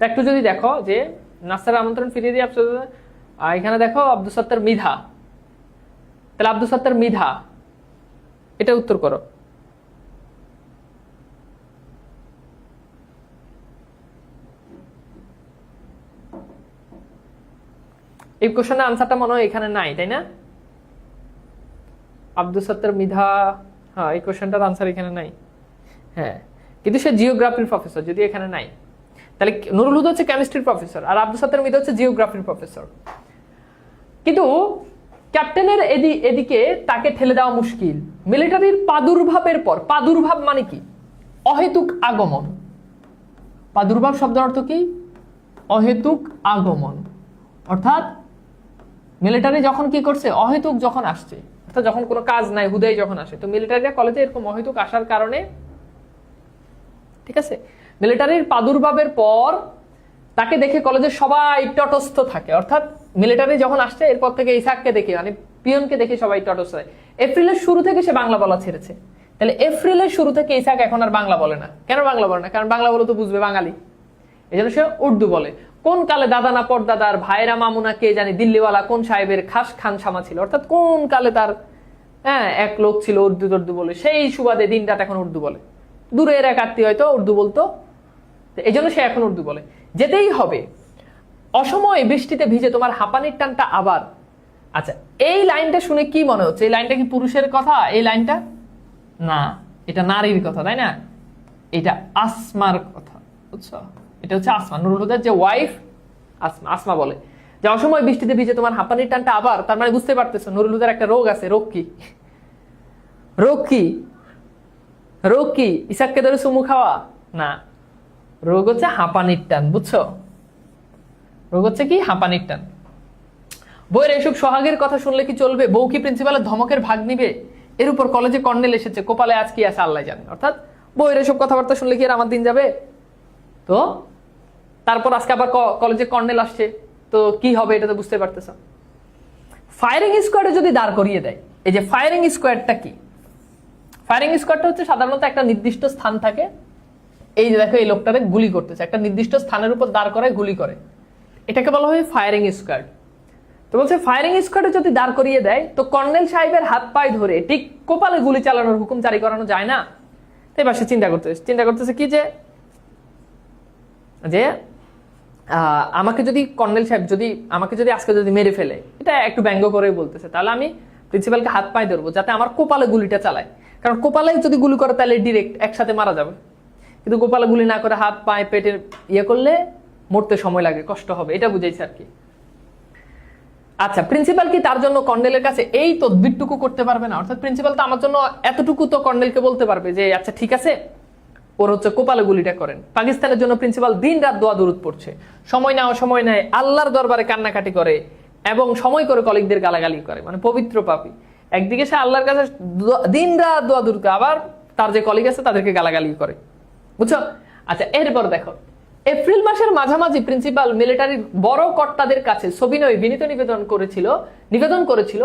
একটু যদি দেখো যে নাসার আমন্ত্রণ ফিরিয়ে দিয়ে এখানে দেখো আব্দুল সত্তার মিধা, তাহলে আব্দুল সত্তার মিধা, এটা উত্তর করো। এই কোশ্চেনের আনসারটা মনে হয় এখানে নাই, তাই না? আব্দুল সত্তার মিধা, হ্যাঁ এই কোশ্চেনটার আনসার এখানে নাই। হ্যাঁ, কিন্তু সে জিওগ্রাফির প্রফেসর, যদি এখানে নাই। তাহলে নুরুল হুদা হচ্ছে কেমিস্ট্রির প্রফেসর আর আব্দুল সত্তার মিধা হচ্ছে জিওগ্রাফির প্রফেসর। কিন্তু ক্যাপ্টেনের এদিকে তাকে ঠেলে দেওয়া মুশকিল। মিলিটারির প্রাদুর্ভাবের পর, প্রাদুর্ভাব মানে কি? অহেতুক আগমন। প্রাদুর্ভাব শব্দের অর্থ কি? অহেতুক আগমন। অর্থাৎ মিলিটারি যখন কি করছে? অহেতুক যখন আসছে, অর্থাৎ যখন কোনো কাজ নাই হুদাই যখন আসে। তো মিলিটারিরা কলেজে এরকম অহেতুক আসার কারণে, ঠিক আছে, মিলিটারির প্রাদুর্ভাবের পর তাকে দেখে কলেজের সবাই তটস্থ থাকে। অর্থাৎ মিলিটারি যখন আসছে এরপর থেকে ইসাককে দেখে, মানে পিয়নকে দেখে সবাই তটস্থ হয়। এপ্রিলের শুরু থেকে সে বাংলা বলা ছেড়েছে। তাহলে এপ্রিলের শুরু থেকে ইসাক এখন আর বাংলা বলে না। কেন বাংলা বলে না? কারণ বাংলা বলে তো বুঝবে বাঙালি, এই জন্য সে উর্দু বলে। কোন কালে দাদা না পরদাদার ভাইরা মামুনা কে জানি দিল্লিওয়ালা কোন সাহেবের খাস খানসামা ছিল। অর্থাৎ কোন কালে তার এক লোক ছিল উর্দু বলে, সেই সুবাদে দিন রাত এখন উর্দু বলে। দূরের এক আত্মীয় হয়তো উর্দু বলতো, এই জন্য সে এখন উর্দু বলে। যেতেই হবে, অসময়ে বৃষ্টিতে ভিজে তোমার হাঁপানির টানটা আবার। আচ্ছা এই লাইনটা শুনে কি মনে হচ্ছে? এই লাইনটা কি পুরুষের কথা? এই লাইনটা না, এটা নারীর কথা, তাই না? এটা আসমার কথা, বুঝছো? এটা হচ্ছে আসমা, নুরুল হুদার যে ওয়াইফ আসমা। আসমা বলে যে অসময় বৃষ্টিতে ভিজে তোমার হাঁপানির টানটা আবার। তার মানে বুঝতে পারতেছো নুরুল হুদার একটা রোগ আছে। রোগ কি? রোগ কি? রোগ কি? ইসাককে ধরে চুমু খাওয়া না, রোগ হচ্ছে হাঁপানির টান, বুঝছো? রোগ হচ্ছে কি? হাঁপানির টান। বইয়ের এইসব সোহাগের কথা শুনলে কি চলবে? বউ কি প্রিন্সিপালের ধমকের ভাগ নিবে? এর উপর কলেজে কর্নেল এসেছে, কোপালে আজ কি আছে আল্লাহ জানে। অর্থাৎ বইয়ের এইসব কথাবার্তা শুনলে কি আর আমার দিন যাবে? তো তারপর আজকে আবার কলেজে কর্নেল আসছে, তো কি হবে এটা তো বুঝতে পারতেছ। ফায়ারিং স্কোয়াডে যদি দাঁড় করিয়ে দেয়, এই যে ফায়ারিং স্কোয়াডটা কি? ফায়ারিং স্কোয়াডটা হচ্ছে সাধারণত একটা নির্দিষ্ট স্থান থাকে। এই যে দেখো এই লোকটারে গুলি করতেছে, একটা নির্দিষ্ট স্থানের উপর দাঁড় করায় গুলি করে, এটাকে বলা হয় ফায়ারিং স্কোয়াড। তো বলছে ফায়ারিং স্কোয়াডে যদি দাঁড় করিয়ে দেয় তো কর্নেল সাহেবের হাত পায়ে ধরে ঠিক কপালে গুলি চালানোর হুকুম জারি করানো যায় না। তো এবার সে চিন্তা করতেছে কি যে আমাকে যদি কর্নেল সাহেব আমাকে যদি আজকে যদি মেরে ফেলে, এটা একটু ব্যঙ্গ করে বলতেছে, তাহলে আমি প্রিন্সিপালকে হাত পায়ে ধরবো যাতে আমার কপালে গুলিটা চালায়। কারণ কপালে যদি গুলি করে তাহলে ডিরেক্ট একসাথে মারা যাবে, কিন্তু কপালে গুলি না করে হাত পায়ে পেটের করলে মরতে সময় লাগে, কষ্ট হবে, এটা বুঝাইছে আর কি। আচ্ছা প্রিন্সিপাল কি তার জন্য কর্নেলের কাছে এই তদবিরটুকু করতে পারবে না? অর্থাৎ প্রিন্সিপাল তো আমার জন্য এতটুকু তো কর্নেলকে বলতে পারবে যে আচ্ছা ঠিক আছে ওর হচ্ছে কপালে গুলিটা করেন। পাকিস্তানের জন্য প্রিন্সিপাল দিন রাত দোয়া দরুদ পড়ছে, সময় নেয় আল্লাহর দরবারে কান্নাকাটি করে এবং সময় করে কলিগদের গালাগালি করে, মানে পবিত্র পাপী। একদিকে সে আল্লাহর কাছে দিন রাত দোয়া দরুদ, আবার তার যে কলিগ আছে তাদেরকে গালাগালি করে, বুঝছো? আচ্ছা এরপর দেখো এপ্রিল মাসের মাঝামাঝি প্রিন্সিপাল মিলিটারির বড় কর্তাদের কাছে সবিনয় বিনীত নিবেদন করেছিল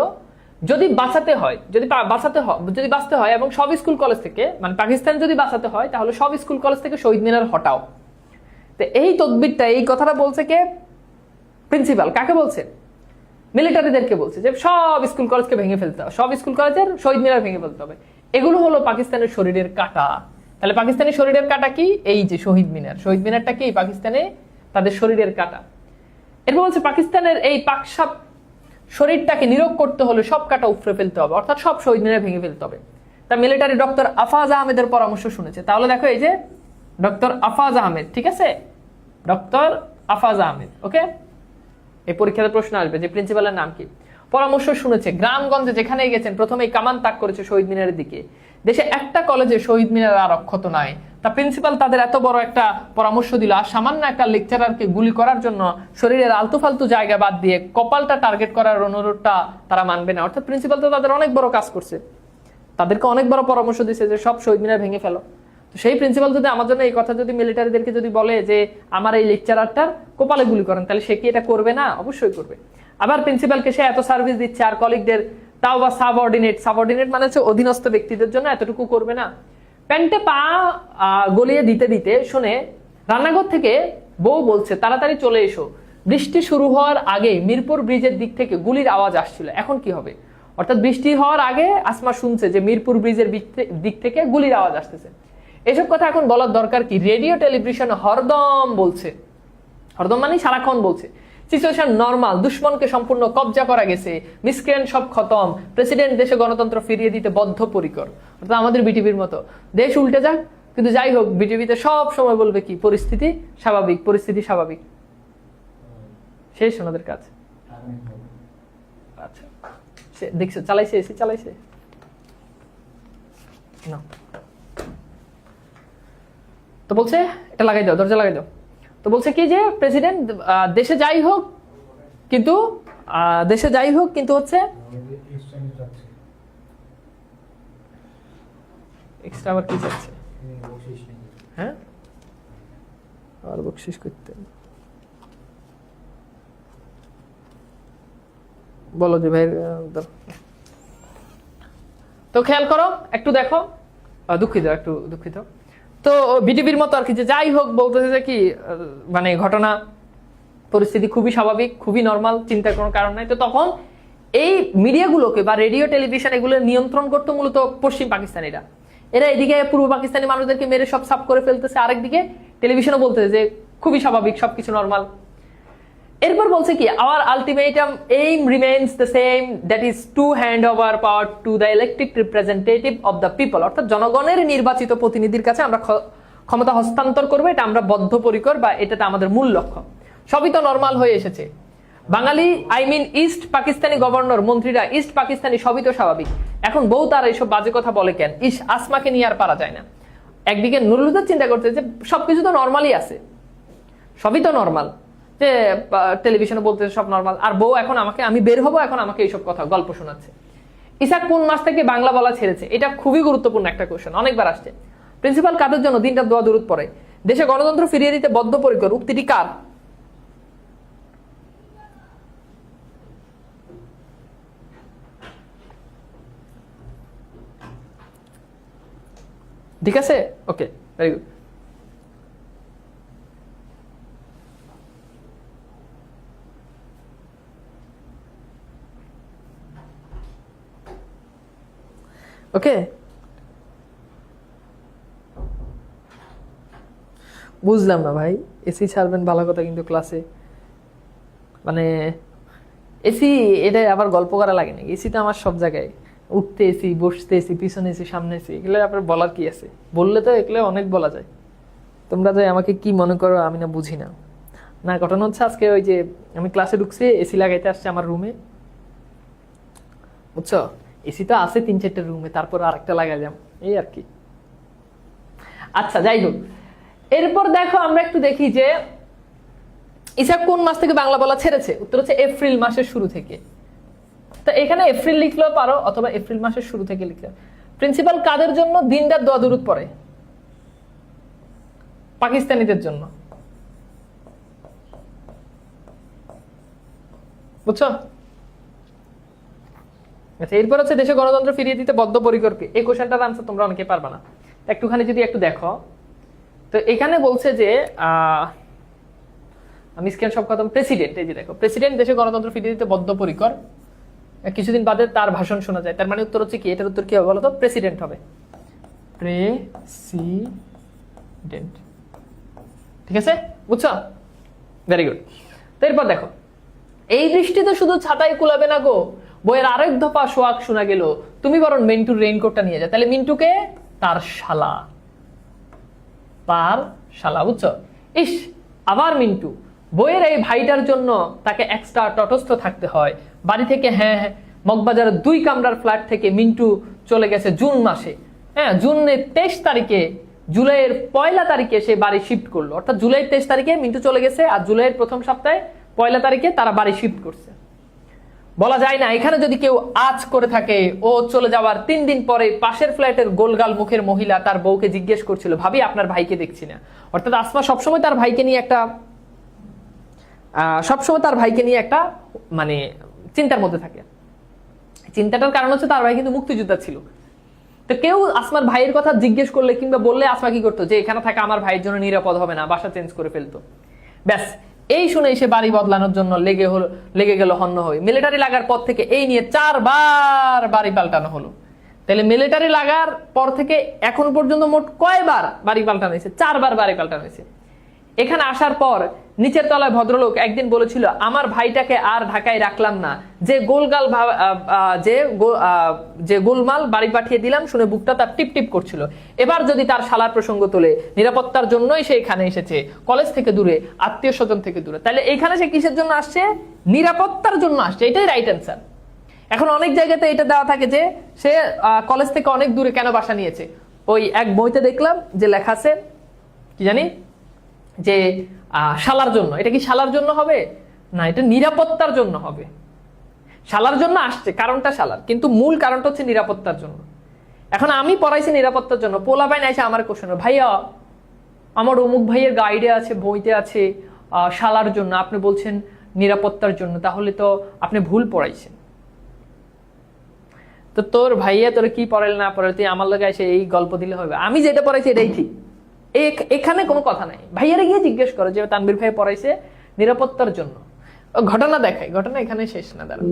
যদি বাঁচতে হয় এবং সব স্কুল কলেজ থেকে, মানে পাকিস্তান যদি বাঁচাতে হয় তাহলে সব স্কুল কলেজ থেকে শহীদ মিনার হটাও। তো এই তদবিরটা, এই কথাটা বলছে কে? প্রিন্সিপাল। কাকে বলছে? মিলিটারিদেরকে বলছে যে সব স্কুল কলেজকে ভেঙে ফেলতে হবে, সব স্কুল কলেজের শহীদ মিনার ভেঙে ফেলতে হবে। এগুলো হলো পাকিস্তানের শরীরের কাঁটা। তাহলে পাকিস্তানের শরীরের কাঁটা কি? এই যে শহীদ মিনার। শহীদ মিনারটা কি? পাকিস্তানে তাদের শরীরের কাঁটা। এরপর বলছে পাকিস্তানের এই পাকসাপ শরীরটাকে নিরোগ করতে হলে সব কাঁটা উপড়ে ফেলতে হবে, অর্থাৎ সব শহীদ মিনার ভেঙে ফেলতে হবে। তা মিলিটারি ডক্টর আফাজ আহমেদের পরামর্শ শুনেছে। তাহলে দেখো এই যে ডক্টর আফাজ আহমেদ, ঠিক আছে, ডক্টর আফাজ আহমেদ। ওকে, এই পরীক্ষাতে প্রশ্ন আসবে যে প্রিন্সিপালের নাম কি। পরামর্শ শুনেছে, গ্রামগঞ্জে যেখানেই গেছেন প্রথমেই কামান তাক করেছে শহীদ মিনারের দিকে। দেশে একটা কলেজে শহীদ মিনার আর অক্ষত নাই, তা প্রিন্সিপাল তাদের এত বড় একটা পরামর্শ দিল, আর সামান্য একটা লেকচারারকে গুলি করার জন্য শরীরের আলতু ফালতু জায়গা বাদ দিয়ে কপালটা টার্গেট করার অনুরোধটা তারা মানবে না। অর্থাৎ প্রিন্সিপাল তো তাদের অনেক বড় কাজ করছে, তাদেরকে অনেক বড় পরামর্শ দিচ্ছে যে সব শহীদ মিনার ভেঙে ফেলো। তো সেই প্রিন্সিপাল যদি আমার জন্য এই কথা যদি মিলিটারিদেরকে যদি বলে যে আমার এই লেকচারারটার কপালে গুলি করেন, তাহলে সে কি এটা করবে না? অবশ্যই করবে। আবার প্রিন্সিপালকে সে এত সার্ভিস দিচ্ছে আর কলিগদের, তাও বা সাবঅর্ডিনেট মানে হচ্ছে অধীনস্থ ব্যক্তিদের জন্য এতটুকু করবে না? প্যান্টে পা গলিয়ে দিতে দিতে শুনে রান্নাঘর থেকে বউ বলছে তাড়াতাড়ি চলে এসো, বৃষ্টি শুরু হওয়ার আগে মিরপুর ব্রিজের দিক থেকে গুলির আওয়াজ আসছিল, এখন কি হবে? অর্থাৎ বৃষ্টি হওয়ার আগে আসমা শুনছে যে মিরপুর ব্রিজের দিক থেকে গুলির আওয়াজ আসতেছে। এসব কথা এখন বলার দরকার কি? রেডিও টেলিভিশন হরদম বলছে, হরদম মানে সারাক্ষণ বলছে সিচুয়েশন নরমাল, দুশ্মনকে সম্পূর্ণ কবজা করা গেছে, মিসক্রিয়েন্ট সব খতম, প্রেসিডেন্ট দেশে গণতন্ত্র ফিরিয়ে দিতে বদ্ধপরিকর। অর্থাৎ আমাদের বিটিভির মতো দেশ উল্টে যাক, কিন্তু যাই হোক বিটিভিতে সব সময় বলবে কি পরিস্থিতি স্বাভাবিক, পরিস্থিতি স্বাভাবিক। শেষ ওনাদের কাজ। আচ্ছা দেখছো চালাইছে, এসি চালাইছে না, তো বলছে এটা লাগাই দাও, দরজা লাগাই দাও। তো বলছে কি যে প্রেসিডেন্ট দেশে যাই হোক কিন্তু হচ্ছে এক্সট্রা আবার কি চাচ্ছে? হ্যাঁ আর বকশিস করতে বলো যে ভাই। তো খেয়াল করো, একটু দেখো, দুঃখিত। তো বিটিভির মতো আর কি, যে যাই হোক বলতেছে যে কি মানে ঘটনা পরিস্থিতি খুবই স্বাভাবিক, খুবই নরমাল, চিন্তার কোনো কারণ নাই। তো তখন এই মিডিয়াগুলোকে বা রেডিও টেলিভিশন এগুলো নিয়ন্ত্রণ করতো মূলত পশ্চিম পাকিস্তানিরা। এরা এদিকে পূর্ব পাকিস্তানি মানুষদেরকে মেরে সব সাফ করে ফেলতেছে, আরেকদিকে টেলিভিশনও বলতেছে যে খুবই স্বাভাবিক, সবকিছু নরমাল। এরপর বলছে কি our ultimatum aim remains the same, that is to hand over power to the elected representative of the people. অর্থাৎ জনগণের নির্বাচিত প্রতিনিধির কাছে আমরা ক্ষমতা হস্তান্তর করবো, এটা আমরা বদ্ধপরিকর বা এটাতে আমাদের মূল লক্ষ্য। সবই তো নরমাল হয়ে এসেছে। বাঙালি ইস্ট পাকিস্তানি গভর্নর, মন্ত্রীরা ইস্ট পাকিস্তানি, সবই তো স্বাভাবিক। এখন বউ তার এইসব বাজে কথা বলে কেন? আসমাকে নিয়ে আর পারা যায় না। একদিকে নুরুল হুদা চিন্তা করছে যে সবকিছু তো নর্মালই আছে, সবই তো নর্মাল, যে টেলিভিশনে বলতে সব নর্মাল, আর বউ এখন আমি বের হবো, এখন আমাকে এইসব কথা গল্প শোনাচ্ছে। ইসাক কোন মাস থেকে বাংলা বলা ছেড়েছে? এটা খুবই গুরুত্বপূর্ণ একটা কোশ্চেন, অনেকবার আসছে। প্রিন্সিপাল কাদের জন্য দিনটা দোয়া দরুদ পড়ে? দেশে গণতন্ত্র ফিরিয়ে দিতে বদ্ধপরিকর, উক্তিটি কার? ঠিক আছে, ওকে, ভেরি গুড। ওকে, বুঝলাম না ভাই, এসি ছাড়বেন ভালো কথা, কিন্তু ক্লাসে মানে এসি এটা আবার গল্প করা লাগে না? এসি তো আমার সব জায়গায়, উঠতে এসি, বসতে এসি, পিছনে এসি, সামনে এসি, এগুলো আপনার বলার কি আছে? বললে তো এগুলো অনেক বলা যায়। তোমরা যে আমাকে কি মনে করো আমি না বুঝি না। না ঘটনা হচ্ছে আজকে ওই যে আমি ক্লাসে ঢুকছি, এসি লাগাইতে আসছে আমার রুমে, বুঝছো? এসি তো আছে 3-4টা রুমে, তারপর আরেকটা লাগাইলাম, এই আর কি। আচ্ছা যাই হোক, এরপর দেখো আমরা একটু দেখি যে ইসাক কোন মাস থেকে বাংলা বলা ছেড়েছে। উত্তর হচ্ছে এপ্রিল মাসের শুরু থেকে। তো এখানে এপ্রিল লিখলেও পারো, অথবা এপ্রিল মাসের শুরু থেকে লিখলে। প্রিন্সিপাল কাদের জন্য দিনরাত দোয়া দরুদ পড়ে? পাকিস্তানিদের জন্য, বুঝছো? আচ্ছা, এরপর হচ্ছে দেশে গণতন্ত্র ফিরিয়ে দিতে বদ্ধপরিকরকে। এই কোশ্চেনটার আনসার তোমরা অনেকে পারবা না, একটুখানি যদি একটু দেখো। তো এখানে বলছে যে আমি স্ক্যান সব খতম, প্রেসিডেন্ট, এই যে দেখো, প্রেসিডেন্ট দেশে গণতন্ত্র ফিরিয়ে দিতে বদ্ধপরিকর। কিছুদিন বাদে তার ভাষণ শোনা যায়, তার মানে উত্তর হচ্ছে কি? এটার উত্তর কি হবে বলো তো? প্রেসিডেন্ট হবে, প্রেসিডেন্ট। ঠিক আছে, বুঝছো? Very good. তো এরপর দেখো, এই বৃষ্টিতে শুধু ছাতাই কুলাবে না গো, বইয়ের আরেক দফা সোয়াগ শোনা গেল, তুমি বরং মিন্টুর রেইনকোটটা নিয়ে যা। তাহলে মিন্টুকে তার শালা, বুঝছো? ইস, আবার মিন্টু, বইয়ের এই ভাইটার জন্য তাকে এক্সট্রা তটস্থ থাকতে হয়, বাড়ি থেকে, হ্যাঁ হ্যাঁ, মগবাজারের 2 কামরার ফ্ল্যাট থেকে মিন্টু চলে গেছে জুন মাসে, হ্যাঁ জুনের 23 তারিখে, জুলাইয়ের 1 তারিখে সে বাড়ি শিফট করলো। অর্থাৎ জুলাইয়ের 23 তারিখে মিন্টু চলে গেছে, আর জুলাইয়ের প্রথম সপ্তাহে 1 তারিখে তারা বাড়ি শিফট করছে। বলা যায় না এখানে যদি কেউ আজ করে থাকে, ও চলে যাওয়ার 3 দিন পরে পাশের ফ্ল্যাটের গোলগাল মুখের মহিলা তার বউকে জিজ্ঞেস করছিল, ভাবি আপনার ভাইকে দেখছি না। অর্থাৎ আসমা সবসময় তার ভাইকে নিয়ে একটা মানে চিন্তার মধ্যে থাকে। চিন্তাটার কারণ হচ্ছে তার ভাই কিন্তু মুক্তিযোদ্ধা ছিল। তো কেউ আসমার ভাইয়ের কথা জিজ্ঞেস করলে কিংবা বললে আসমা কি করতো, যে এখানে থাকা আমার ভাইয়ের জন্য নিরাপদ হবে না, বাসা চেঞ্জ করে ফেলতো। ব্যাস এই শুনে সে বাড়ি বদলানোর জন্য লেগে গেল হন্য হয়ে। মিলিটারি লাগার পর থেকে এই নিয়ে 4 বার বাড়ি পাল্টানো হলো। তাহলে মিলিটারি লাগার পর থেকে এখন পর্যন্ত মোট কয়বার বাড়ি পাল্টানো হয়েছে? 4 বার বাড়ি পাল্টানো হয়েছে। এখানে আসার পর নিচের তলায় ভদ্রলোক একদিন বলেছিল, আমার ভাইটাকে আর ঢাকায় রাখলাম না, যে গোলমাল বাড়ি পাঠিয়ে দিলাম শুনে বুকটা তার টিপ টিপ করছিল। এবার যদি তার শালার প্রসঙ্গ তোলে, নিরাপত্তার জন্যই সে এখানে এসেছে, কলেজ থেকে দূরে, আত্মীয় স্বজন থেকে দূরে। তাহলে এইখানে সে কিসের জন্য আসছে? নিরাপত্তার জন্য আসছে। এটাই রাইট অ্যান্সার। এখন অনেক জায়গাতে এটা দেওয়া থাকে যে সে কলেজ থেকে অনেক দূরে কেন বাসা নিয়েছে। ওই এক বইতে দেখলাম যে লেখা আছে কি জানি, যে শালার জন্য। এটা কি শালার জন্য হবে? না, এটা নিরাপত্তার জন্য হবে। শালার জন্য আসছে, কারণটা শালার, কিন্তু মূল কারণটা হচ্ছে নিরাপত্তার জন্য। এখন আমি পড়াইছি নিরাপত্তার জন্য, পোলা ভাই নাইছে আমার কোশ্চেন, ভাইয়া আমার অমুক ভাইয়ের গাইডে আছে, বইতে আছে শালার জন্য, আপনি বলছেন নিরাপত্তার জন্য, তাহলে তো আপনি ভুল পড়াইছেন। তো তোর ভাইয়া তোর কি পড়াইল না পড়াইল, তুই আমার লগে এসে এই গল্প দিলে হবে? আমি যেটা পড়াইছি এটাই ঠিক, এখানে কোনো কথা নাই। ভাইয়ারা গিয়ে জিজ্ঞেস করো যে তানবীর ভাই পড়াইছে নিরাপত্তার জন্য। ঘটনা দেখাই, ঘটনা এখানে শেষ না। দাঁড়া,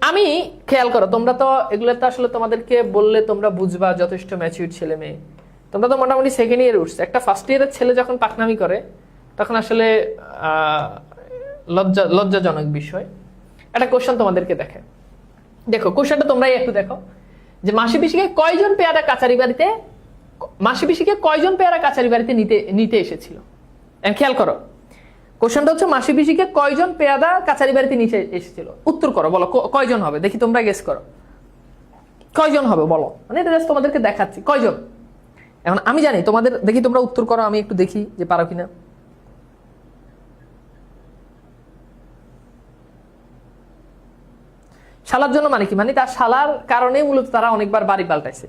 আমি খেয়াল করো, তোমরা তো এগুলো তো আসলে তোমাদেরকে বললে তোমরা বুঝবা, যথেষ্ট ম্যাচিউর ছেলে মেয়ে। তোমরা তো মোটামুটি সেকেন্ড ইয়ারে উঠছে। একটা ফার্স্ট ইয়ারের ছেলে যখন পাকনামি করে তখন আসলে লজ্জাজনক বিষয়। একটা কোশ্চেন তোমাদেরকে দেখো কোশ্চেনটা তোমরাই একটু দেখো, যে মাসি পিসিকে কয়জন পেয়ারা কাচারি বাড়িতে নিতে এসেছিল। খেয়াল করো, কোশ্চেনটা হচ্ছে মাসি পিসিকে কয়জন পেয়াদা কাচারি বাড়িতে নিতে এসেছিল। উত্তর করো, বলো কয়জন হবে, দেখি তোমরা গেস করো কয়জন হবে, বলো। মানে এটা জাস্ট তোমাদেরকে দেখাচ্ছি কয়জন। এখন আমি জানি তোমাদের, দেখি তোমরা উত্তর করো, আমি একটু দেখি যে পারো কিনা। শালার জন্য মানে কি? মানে তার শালার কারণে মূলত তারা অনেকবার বাড়ি পাল্টাইছে,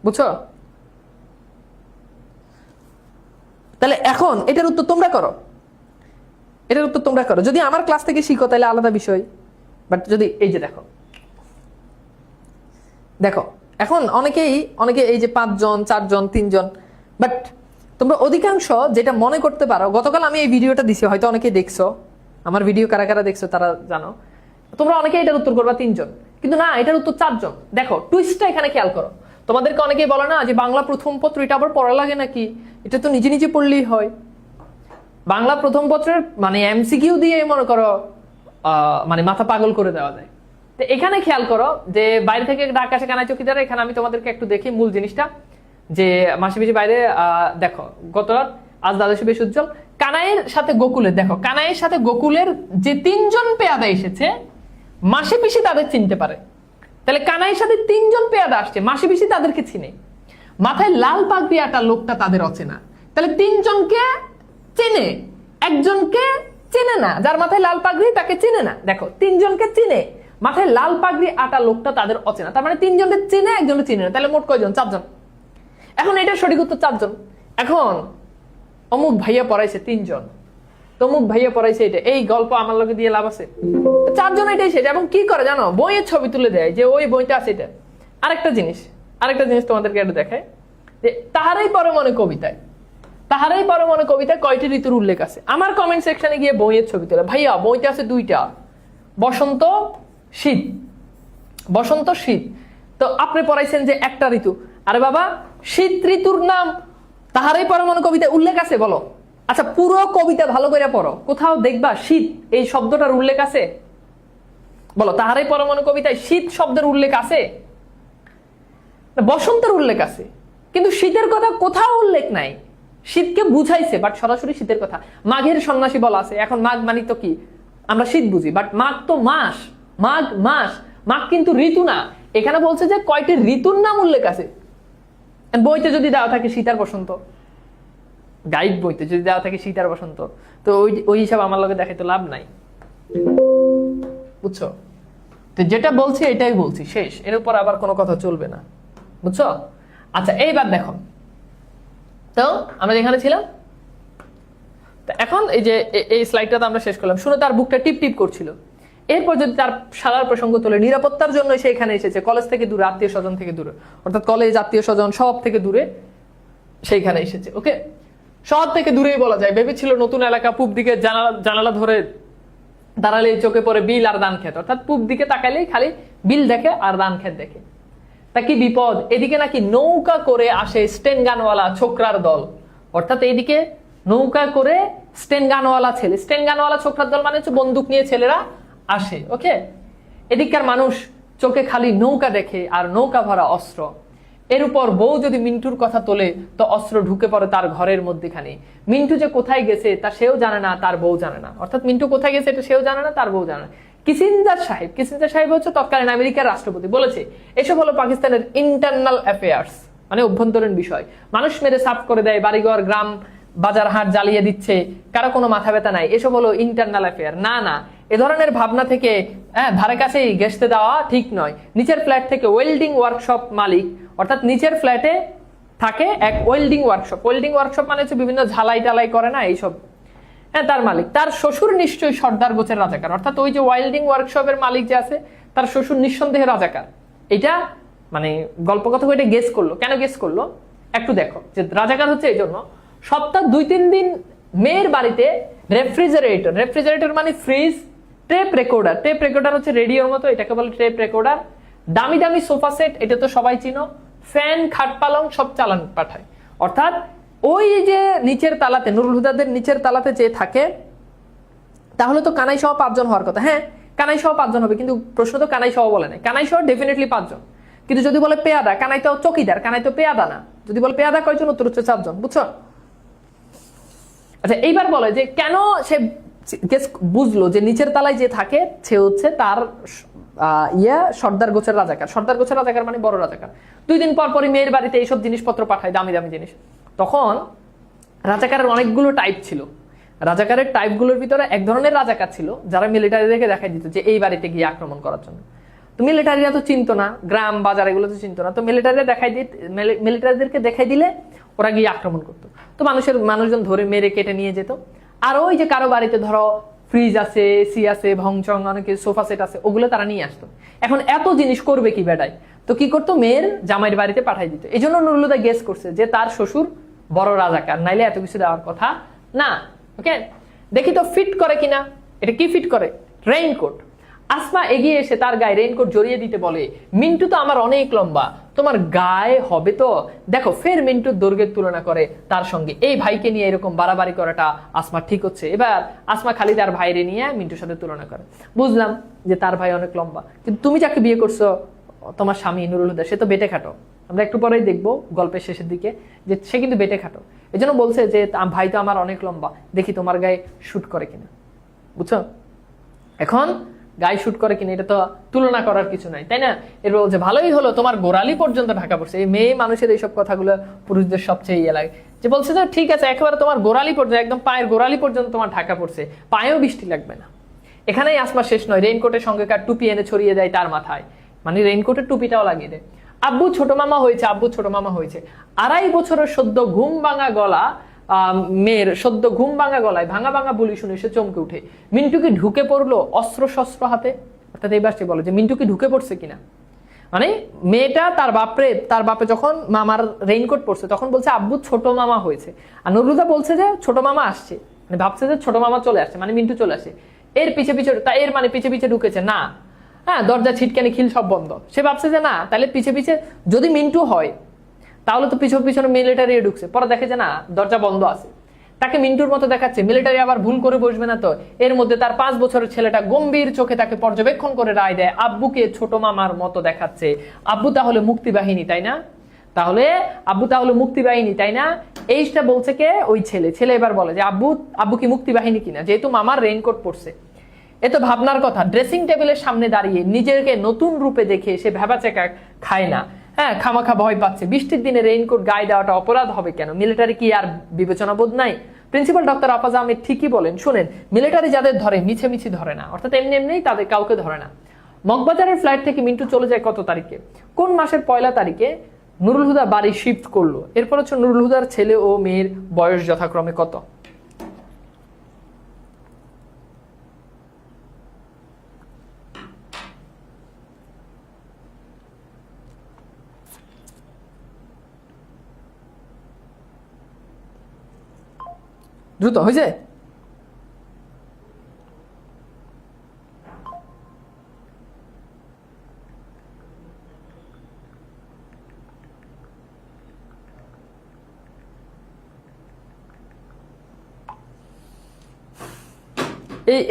বুঝছো? তাহলে এখন এটার উত্তর তোমরা করো। যদি আমার ক্লাস থেকে শিখো তাহলে আলাদা বিষয়, বাট যদি এই যে দেখো এখন অনেকে এই যে 5 জন 4 জন 3 জন, বাট তোমরা অধিকাংশ যেটা মনে করতে পারো, গতকাল আমি এই ভিডিওটা দিছি, হয়তো অনেকেই দেখছো আমার ভিডিও, কারা কারা দেখছো তারা জানো। তোমরা অনেকে এটার উত্তর করবা 3 জন, কিন্তু না, এটার উত্তর 4 জন। দেখো টুইস্টটা এখানে খেয়াল করো। তোমাদেরকে অনেকেই বলে না যে বাংলা প্রথম পত্র, এটা আবার পড়া লাগে নাকি, এটা তো নিজে নিজে পড়লেই হয়। বাংলা প্রথম পত্রের মানে এমসিকিউ দিয়ে মনে করো মানে মাথা পাগল করে দেওয়া যায়। তো এখানে খেয়াল করো যে বাইরে থেকে ডাক আসে কানাই চৌকিদার। এখানে আমি তোমাদেরকে একটু দেখি মূল জিনিসটা, যে মাসি পিসি বাইরে দেখো গত রাত, আজ দ্বাদশী বেশ উজ্জ্বল। কানাইয়ের সাথে গোকুলের, দেখো কানাইয়ের সাথে গোকুলের যে 3 জন পেয়াদা এসেছে, মাসি পিসি তাদের চিনতে পারে। তাহলে কানাইয়ের সাথে 3 জন পেয়াদা আসছে, মাসি পিসি তাদেরকে চিনে। মাথায় লাল পাগড়ি আটা লোকটা তাদের অচেনা। তাহলে 3 জনকে চেনে, একজনকে চেনে না, যার মাথায় লাল পাগড়ি তাকে চেনে না। দেখো 3 জনকে চিনে, মাথায় লাল পাগড়ি আটা লোকটা তাদের অচেনা। তার মানে 3 জনকে চেনে, একজনকে চিনে না। তাহলে মোট কয়জন? 4 জন। এখন এটা সঠিক উত্তর 4 জন। এখন অমুক ভাইয়া পড়াইছে 3 জন, তমুক ভাইয়া পড়াইছে এটা, এই গল্প আমার লোকে দিয়ে লাভ আছে? 4 জন এটাই শেষ। এবং কি করে জানো, বইয়ের ছবি তুলে দেয় যে ওই বইটা আছে এটা। আরেকটা জিনিস তোমাদেরকে একটু দেখায়, যে তাহারাই পরমনে কবিতায় কয়টি ঋতুর উল্লেখ আছে। আমার কমেন্ট সেকশনে গিয়ে বইয়ের ছবি তোলে, ভাইয়া বইতে আছে 2টা, বসন্ত শীত। তো আপনি পড়াইছেন যে একটা ঋতু। আরে বাবা, শীত ঋতুর নাম তাহারাই পরমনে কবিতায় উল্লেখ আছে, বলো। আচ্ছা পুরো কবিতা ভালো করে পড়ো, কোথাও দেখবা শীত এই শব্দটার উল্লেখ আছে? বলো, তাহারাই পরমনে কবিতায় শীত শব্দের উল্লেখ আছে? বসন্তের উল্লেখ আছে, কিন্তু শীতের কথা কোথাও উল্লেখ নাই। শীতকে বুঝাইছে বাট সরাসরি শীতের কথা। মাঘের সন্ন্যাসী বলা আছে। এখন মাঘ মানে তো কি, আমরা শীত বুঝি, বাট মাঘ তো মাস, মাঘ মাস, মাঘ কিন্তু ঋতু না। এখানে বলছে যে কয়টি ঋতুর নাম উল্লেখ আছে। বইতে যদি দেওয়া থাকে শীত আর বসন্ত, গাইড বইতে যদি দেওয়া থাকে শীত আর বসন্ত, তো ওই হিসাব আমার লগে দেখে তো লাভ নাই, বুঝছো? তো যেটা বলছি এটাই বলছি, শেষ, এর উপর আবার কোনো কথা চলবে না, বুঝছো? আচ্ছা এইবার দেখো তো আমরা যেখানে ছিলাম, এখন এই যে এই স্লাইডটা তো আমরা শেষ করলাম। শুনে তার বুকটা টিপ টিপ করছিল। এরপর যদি তার শালার প্রসঙ্গ তোলে, নিরাপত্তার জন্য সে এখানে এসেছে, কলেজ থেকে দূরে, আত্মীয় স্বজন থেকে দূরে, অর্থাৎ কলেজ, আত্মীয় স্বজন সব থেকে দূরে সেইখানে এসেছে। ওকে, সব থেকে দূরেই বলা যায়। ভেবেছিল নতুন এলাকা, পূব দিকে জানালা ধরে দাঁড়ালে চোখে পড়ে বিল আর ধান ক্ষেত, অর্থাৎ পূব দিকে তাকাইলেই খালি বিল দেখে আর ধান ক্ষেত দেখে। তা কি বিপদ, এদিকে নাকি নৌকা করে আসে স্টেন গানওয়ালা ছোকরার দল, অর্থাৎ এইদিকে নৌকা করে স্টেন গানওয়ালা ছেলে, স্টেন গানওয়ালা ছোকরার দল মানে হচ্ছে বন্দুক নিয়ে ছেলেরা আসে। ওকে, এদিককার মানুষ চোখে খালি নৌকা দেখে আর নৌকা ভরা অস্ত্র। এর উপর বউ যদি মিন্টুর কথা তোলে তো অস্ত্র ঢুকে পড়ে তার ঘরের মধ্যেখানে। মিন্টু যে কোথায় গেছে তা সেও জানে না, তার বউ জানে না, অর্থাৎ মিন্টু কোথায় গেছে এটা সেও জানে না, তার বউ জানে না। কিসিঞ্জার সাহেব হচ্ছে তৎকালীন আমেরিকার রাষ্ট্রপতি, বলেছে এসব হলো পাকিস্তানের ইন্টারনাল অ্যাফেয়ার্স, মানে অভ্যন্তরীণ বিষয়। মানুষ মেরে সাফ করে দেয়, বাড়িঘর গ্রাম বাজার হাট জ্বালিয়ে দিচ্ছে, কারো কোনো মাথা ব্যথা নাই, এসব হলো ইন্টারনাল অ্যাফেয়ার। না না, এ ধরনের ভাবনা থেকে ধারে কাছেই ঘেঁষতে দেওয়া ঠিক নয়। নিচের ফ্ল্যাট থেকে ওয়েল্ডিং ওয়ার্কশপ মালিক, অর্থাৎ নিচের ফ্ল্যাটে থাকে এক ওয়েল্ডিং ওয়ার্কশপ। ওয়েল্ডিং ওয়ার্কশপ মানে হচ্ছে বিভিন্ন ঝালাই টালাই করে না এইসব, তার মালিক, তার শ্বশুর নিশ্চয়ই সর্দার গোছের রাজাকার, অর্থাৎ ওই যে ওয়েল্ডিং ওয়ার্কশপের মালিক যে আছে তার শ্বশুর নিঃসন্দেহে রাজাকার। এটা মানে গল্প কথা এটা গেস করলো। কেন গেস করলো একটু দেখো, যে রাজাকার হচ্ছে এই জন্য সপ্তাহ 2-3 দিন মেয়ের বাড়িতে রেফ্রিজারেটর মানে ফ্রিজ, টেপ রেকর্ডার হচ্ছে রেডিওর মতো, এটাকে বলে টেপ রেকর্ডার, দামি দামি সোফা সেট, এটা তো সবাই চিনো, ফ্যান, খাট পালং সব চালান পাঠায়। অর্থাৎ ওই যে নিচের তালাতে, নুরুল হুদাদের নিচের তালাতে যে থাকে, তাহলে তো কানাই সহ 5 জন হওয়ার কথা। হ্যাঁ, কানাই সহ 5 জন হবে, কিন্তু প্রশ্ন তো কানাই সহ বলে নাই। কানাই সহ ডেফিনেটলি 5 জন, কিন্তু যদি বলে পেয়াদা, কানাই তো চকিদার, কানাই তো পেয়াদা না। যদি বলে পেয়াদা কয়জন, উত্তর হচ্ছে 4 জন, বুঝছো? আচ্ছা এইবার বলে যে কেন সে বুঝলো যে নিচের তালায় যে থাকে সে হচ্ছে তার সর্দার গোছের রাজাকার। সর্দার গোছের রাজাকার মানে বড় রাজাকার। 2 দিন পর পরই মেয়ের বাড়িতে এইসব জিনিসপত্র পাঠায়, দামি দামি জিনিস। তখন রাজাকারের অনেকগুলো টাইপ ছিল। রাজাকারের টাইপগুলোর ভিতরে এক ধরনের রাজাকার ছিল যারা মিলিটারিদেরকে দেখাই দিত যে এই বাড়িতে গিয়ে আক্রমণ করার জন্য। তো মিলিটারিরা তো চিনতো না, গ্রাম বাজার এগুলো তো চিনতো না, তো মিলিটারিদেরকে দেখাই দিলে ওরা গিয়ে আক্রমণ করতো। তো মানুষজন ধরে মেরে কেটে নিয়ে যেত। আর ওই যে কারো বাড়িতে ধরো ফ্রিজ আছে, এসি আছে, ভংচং অনেক সোফা সেট আছে, ওগুলো তারা নিয়ে আসতো। এখন এত জিনিস করবে কি বেটায়, তো কি করতো, মেয়ের জামাইয়ের বাড়িতে পাঠাই দিত। এই জন্য নুরুলুদা গেস করছে যে তার শ্বশুর বড় রাজাকার, নাইলে এত কিছু দেওয়ার কথা না। ওকে, দেখি তো ফিট করে কিনা। এটা কি ফিট করে? রেইনকোট। আসমা এগিয়ে এসে তার গায়ে রেইনকোট জড়িয়ে দিতে বলে, মিন্টু তো আমার অনেক লম্বা, তোমার গায়ে হবে তো? দেখো ফের মিন্টুর দৈর্ঘ্যের তুলনা করে তার সঙ্গে। এই ভাইকে নিয়ে এরকম বাড়াবাড়ি করাটা আসমা ঠিক হচ্ছে। এবার আসমা খালি তার ভাইরে নিয়ে মিন্টুর সাথে তুলনা করে। বুঝলাম যে তার ভাই অনেক লম্বা, কিন্তু তুমি যাকে বিয়ে করছো, তোমার স্বামী নুরুল হুদা, সে তো বেটে খাটো। আমরা একটু পরেই দেখবো গল্পের শেষের দিকে যে সে কিন্তু বেটে খাটো। এই জন্য বলছে যে ভাই তো আমার অনেক লম্বা, দেখি তোমার গায়ে শুট করে কিনা। বুঝছো? এখন গায়ে শুট করে কিনা এটা তো তুলনা করার কিছু নাই, তাই না? এর বলছে ভালোই হলো তোমার গোড়ালি পর্যন্ত ঢাকা পড়ছে। এই মেয়ে মানুষের এইসব কথাগুলো পুরুষদের সবচেয়ে ইয়ে লাগে, যে বলছে যে ঠিক আছে একেবারে তোমার গোড়ালি পর্যন্ত, একদম পায়ের গোড়ালি পর্যন্ত তোমার ঢাকা পড়ছে, পায়েও বৃষ্টি লাগবে না। এখানেই আসমা শেষ নয়, রেইনকোটের সঙ্গে কার টুপি এনে ছড়িয়ে দেয় তার মাথায়, মানে রেইনকোটের টুপিটাও লাগিয়ে দেয়। আব্বু ছোট মামা হয়েছে, 2.5 বছরের সদ্য ঘুম ভাঙা গলা মেয়ের সদ্য ঘুম ভাঙা গলায় ভাঙা ভাঙা বলি শুনে সে চমকে উঠে। মিন্টু কি ঢুকে পড়লো অস্ত্র শস্ত্র হাতে? অর্থাৎ এইবার সে বলে যে মিন্টু কি ঢুকে পড়ছে কিনা। মানে মেয়েটা তার বাপে যখন মামার রেইনকোট পড়ছে তখন বলছে আব্বু ছোট মামা হয়েছে, আর নুরুলুদা বলছে যে ছোট মামা আসছে, মানে ভাবছে যে ছোট মামা চলে আসছে, মানে মিন্টু চলে আসে। এর পিছে পিছে ঢুকেছে না, হ্যাঁ দরজা ছিটকানি খিল সব বন্ধ। সে ভাবছে যে না, তাহলে পিছে পিছে যদি মিন্টু হয় তাহলে তো পিছনে মিলিটারি ঢুকছে। পরে দেখে যে না, দরজা বন্ধ আছে, তাকে মিন্টুর মতো দেখাচ্ছে। মিলিটারি আবার ভুল করে বসবে না তো। এর মধ্যে তার 5 বছরের ছেলেটা গম্ভীর চোখে তাকে পর্যবেক্ষণ করে রায় দেয়, আব্বুকে ছোট মামার মতো দেখাচ্ছে। আব্বু তাহলে মুক্তিবাহিনী, তাই না? এইটা বলছে কে? ওই ছেলে এবার বলে যে আব্বু কি মুক্তিবাহিনী কিনা, যেহেতু মামার রেইনকোট পড়ছে। এ তো ভাবনার কথা। ড্রেসিং টেবিলের সামনে দাঁড়িয়ে নিজেকে নতুন রূপে দেখে সে ভেবাচেকা খায় না, হ্যাঁ খামাখা ভয় পাচ্ছে। বৃষ্টির দিনে রেইনকোট গায়ে দেওয়াটা অপরাধ হবে কেন? মিলিটারি কি আর বিবেচনা বোধ নাই? প্রিন্সিপাল ডক্টর আফাজ আহমেদ ঠিকই বলেন। শুনেন, মিলিটারি যাদের ধরে মিছে মিছি ধরে না, অর্থাৎ এমনি এমনি তাদের কাউকে ধরে না। মগবাজারের ফ্লাইট থেকে মিন্টু চলে যায় কত তারিখে? কোন মাসের 1 তারিখে নুরুল হুদা বাড়ি শিফট করলো? এরপর হচ্ছে নুরুল হুদার ছেলে ও মেয়ের বয়স যথাক্রমে কত? দ্রুত হয়েছে?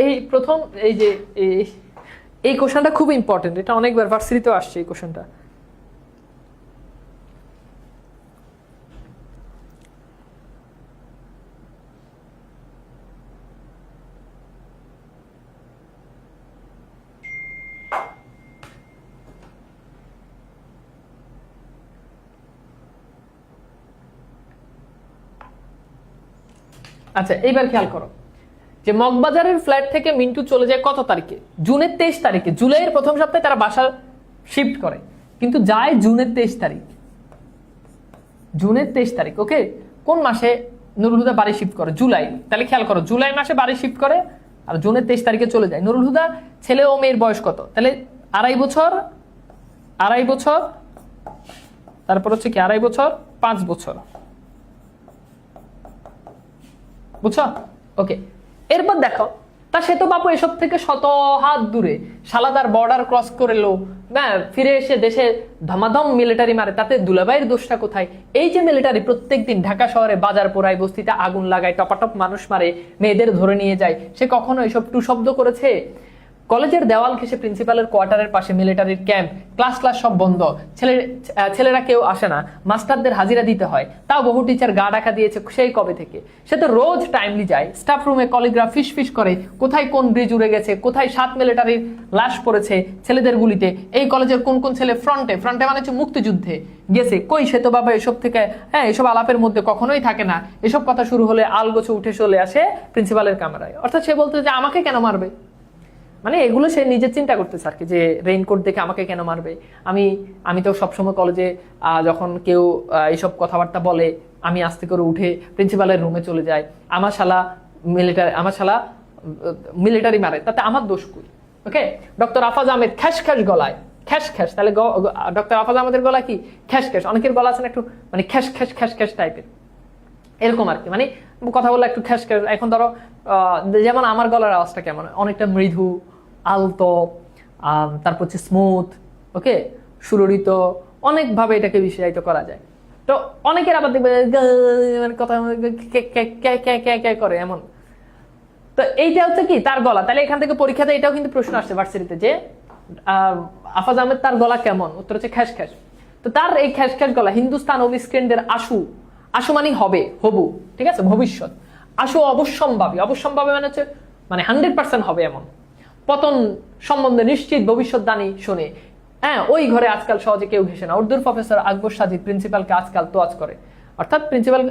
এই প্রথম এই যে এই কোশ্চেনটা খুব ইম্পর্টেন্ট, এটা অনেকবার ভার্সিটিতেও আসছে এই কোশ্চেনটা। আচ্ছা এইবার খেয়াল করো যে মগবাজারের ফ্ল্যাট থেকে মিন্টু চলে যায় কত তারিখে? জুনের 23 তারিখে। জুলাইয়ের প্রথম সপ্তাহে তারা বাসা শিফট করে, কিন্তু যায় জুনের 23 তারিখ। জুনের 23 তারিখ, ওকে। কোন মাসে নুরুল হুদা বাড়ি শিফট করে? জুলাই। তাহলে খেয়াল করো, জুলাই মাসে বাড়ি শিফট করে আর জুনের 23 তারিখে চলে যায়। নুরুল হুদা ছেলে ও মেয়ের বয়স কত? তাহলে 2.5 বছর, 2.5 বছর, তারপর হচ্ছে কি 2.5 বছর, 5 বছর, বুঝছো? ওকে। এরপর দেখো, তা সে তো বাপু এসব থেকে শত হাত দূরে, শালাদার বর্ডার ক্রস করে লো, ফিরে এসে দেশে ধমাধম মিলিটারি মারে, তাতে দুলাভাইয়ের দোষটা কোথায়? এই যে মিলিটারি প্রত্যেকদিন ঢাকা শহরে বাজার পোড়ায়, বস্তিতে আগুন লাগায়, টপাটপ মানুষ মারে, মেয়েদের ধরে নিয়ে যায়, সে কখনো এসব টু শব্দ করেছে? কলেজের দেওয়াল ঘেঁষে প্রিন্সিপালের কোয়ার্টারের পাশে মিলিটারির ক্যাম্প, ক্লাস সব বন্ধ, ছেলেরা কেউ আসে না, মাস্টারদের হাজিরা দিতে হয়, তাও বহু টিচার গা ডাকা দিয়েছে সেই কবে থেকে। সে তো রোজ টাইমলি যায়, স্টাফ রুমে কলিগ্রা ফিস করে কোথায় কোন ব্রিজ উড়ে গেছে, কোথায় 7 মিলিটারির লাশ পড়েছে ছেলেদের গুলিতে, এই কলেজের কোন কোন ছেলে ফ্রন্টে মানে হচ্ছে মুক্তিযুদ্ধে গেছে। কই সে তো বাবা এসব থেকে, হ্যাঁ এসব আলাপের মধ্যে কখনোই থাকে না। এসব কথা শুরু হলে আলগোছে উঠে চলে আসে প্রিন্সিপালের কামরায়। অর্থাৎ সে বলতে যে আমাকে কেন মারবে, মানে এগুলো সে নিজে চিন্তা করতেছে আর কি, যে রেইনকোট দেখে আমাকে কেন মারবে। আমি তো সবসময় কলেজে যখন কেউ এইসব কথাবার্তা বলে আমি আস্তে করে উঠে প্রিন্সিপালের রুমে চলে যাই, আমার শালা মিলিটারি মারে, তাতে আমার দোষ কই? ওকে। ডক্টর আফাজ আহমেদ খ্যাস গলায়, খ্যাস, তাহলে ডক্টর আফাজ আহমেদের গলা কি খ্যাস? অনেকের গলা আছে না একটু মানে খ্যাস টাইপের, এরকম আর কি, মানে কথা বললে একটু খ্যাস। এখন ধরো যেমন আমার গলার আওয়াজটা কেমন, অনেকটা মৃদু, আলতো, তারপর হচ্ছে স্মুথ, ওকে, সুললিত, অনেকভাবে এটাকে বিষয়ায়িত করা যায়। তো অনেকের আবার দেখবে কথা করে এমন। তো এইটা হচ্ছে কি তার গলা। তাহলে এখান থেকে পরীক্ষাতে এটাও কিন্তু প্রশ্ন আসছে ভার্সিটিতে যে আফাজ আহমেদ তার গলা কেমন? উত্তর হচ্ছে খ্যাস। তো তার এই খ্যাস গলা হিন্দুস্তান অভিস্কেন্ডের আশু মানে হবে, হবু, ঠিক আছে, ভবিষ্যৎ। আশু অবশ্যম্ভাবী মানে হচ্ছে মানে 100% হবে এমন। পতন সম্বন্ধে নিশ্চিত ভবিষ্যৎবাণী শুনে, হ্যাঁ ওই ঘরে আজকাল সহজে কেউ ঘেসে না। উর্দুর প্রফেসর আকবর সাজিদ প্রিন্সিপালকে আজকাল তোয়াজ করে, অর্থাৎ প্রিন্সিপাল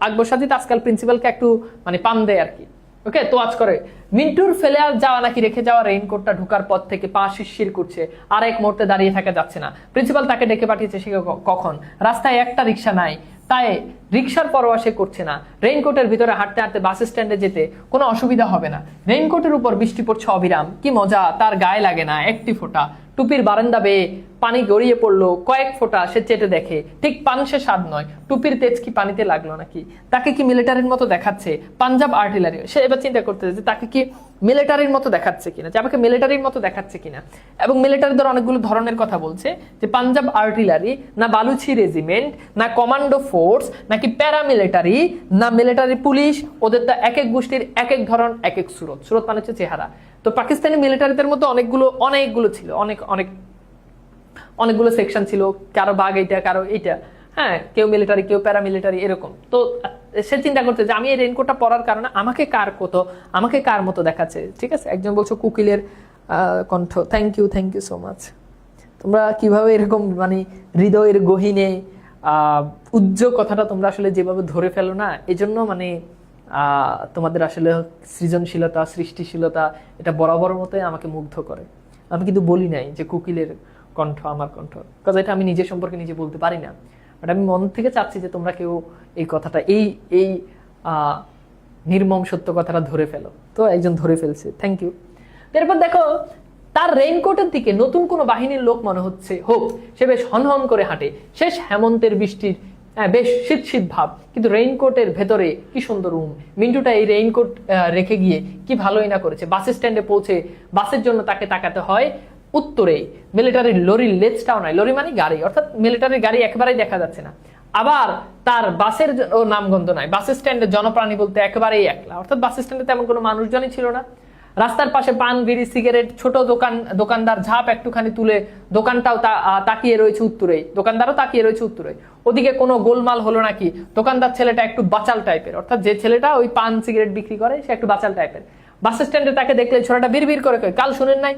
আকবর সাজিদ আজকাল প্রিন্সিপালকে একটু মানে পাম দেয় আর কি, ওকে, তোয়াজ করে। মিন্টুর ফেলে যাওয়া নাকি রেখে যাওয়া রেইনকোটটা ঢোকার পর থেকে পা শিরশির করছে, আর এক মুহূর্তে দাঁড়িয়ে থাকা যাচ্ছে না। প্রিন্সিপাল তাকে ডেকে পাঠিয়েছে সে কখন? রাস্তায় একটা রিক্সা নাই, তাই রিক্সার পরোয়া সে করছে না। রেইনকোটের ভিতরে হাঁটতে হাঁটতে বাস স্ট্যান্ডে যেতে কোনো অসুবিধা হবে না। রেইনকোটের উপর বৃষ্টি পড়ছে অবিরাম, কি মজা, তার গায়ে লাগে না একটি ফোঁটা। টুপির বারান্দা বেয়ে পানি গড়িয়ে পড়লো কয়েক ফোঁটা, সে চেটে দেখে ঠিক পানসে স্বাদ নয়। টুপির তেজ কি পানিতে লাগলো নাকি? তাকে কি মিলিটারির মতো দেখাচ্ছে? পাঞ্জাব আর্টিলারি। সে এবার চিন্তা করতে যে তাকে কি মিলিটারির মতো দেখাচ্ছে কিনা, যে আমাকে মিলিটারির মতো দেখাচ্ছে কিনা। এবং মিলিটারিদের অনেকগুলো ধরনের কথা বলছে, যে পাঞ্জাব আর্টিলারি, না বালুচি রেজিমেন্ট, না কমান্ডো ফোর্স, নাকি প্যারামিলিটারি, না মিলিটারি পুলিশ। ওদের তো এক এক গোষ্ঠীর এক এক ধরন, এক এক সুরত মানে হচ্ছে চেহারা। তো পাকিস্তানি মিলিটারিদের মধ্যে অনেকগুলো ছিল, অনেকগুলো সেকশন ছিল, কারো ভাগ এইটা, কারো এইটা, হ্যাঁ, কেউ মিলিটারি কেউ প্যারামিলিটারি এরকম। তো সে চিন্তা করতে যে আমি এই রেইনকোটটা পরার কারণে আমাকে কার মতো দেখাচ্ছে। ঠিক আছে, একজন বলছো কোকিলের কণ্ঠ, থ্যাংক ইউ সো মাচ। তোমরা কিভাবে এরকম মানে হৃদয়ের গহীনে উজ্জ্বল কথাটা তোমরা আসলে যেভাবে ধরে ফেলো না, এই জন্য মানে তোমাদের আসলে সৃজনশীলতা, সৃষ্টিশীলতা এটা বরাবর মতোই আমাকে মুগ্ধ করে। আমি কিন্তু বলি নাই যে কোকিলের কণ্ঠ আমার কণ্ঠ, কারণ এটা আমি নিজের সম্পর্কে নিজে বলতে পারি না, বাট আমি মন থেকে চাচ্ছি যে তোমরা কেউ এই কথাটা এই নির্মম সত্য কথাটা ধরে ফেলো। তো একজন ধরে ফেলছে, থ্যাংক ইউ। এরপর দেখো তার রেইনকোটের দিকে নতুন কোনো বাহিনীর লোক মনে হচ্ছে হোক, সে বেশ হনহন করে হাঁটে। শেষ হেমন্তের বৃষ্টির বেশ শীত ভাব, কিন্তু রেইনকোটের ভেতরে কি সুন্দর মিন্টুটা এই রেইনকোট রেখে গিয়ে কি ভালোই না করেছে। বাস স্ট্যান্ডে পৌঁছে বাসের জন্য তাকে তাকাতে হয় উত্তরে। মিলিটারির লরির লেজটাও নাই, লরি মানে গাড়ি, অর্থাৎ মিলিটারির গাড়ি একেবারেই দেখা যাচ্ছে না। আবার তার বাসের নামগন্ধ নাই। বাস স্ট্যান্ডের জনপ্রাণী বলতে একেবারেই একলা, অর্থাৎ বাস স্ট্যান্ডে তেমন কোনো মানুষজনই ছিল না। রাস্তার পাশে পান, বিড়ি, সিগারেট, ছোট দোকানদার ঝাঁপ একটুখানি তুলে দোকানটাও তাকিয়ে রয়েছে উত্তরে, দোকানদারও তাকিয়ে রয়েছে উত্তরে। ওদিকে কোনো গোলমাল হলো নাকি? দোকানদার ছেলেটা একটু বাচাল টাইপের, অর্থাৎ যে ছেলেটা ওই পান সিগারেট বিক্রি করে সে একটু বাচাল টাইপের। বাস স্ট্যান্ডে তাকে দেখলে ছোটটা বিড়বিড় করে কয়, কাল শুনেন নাই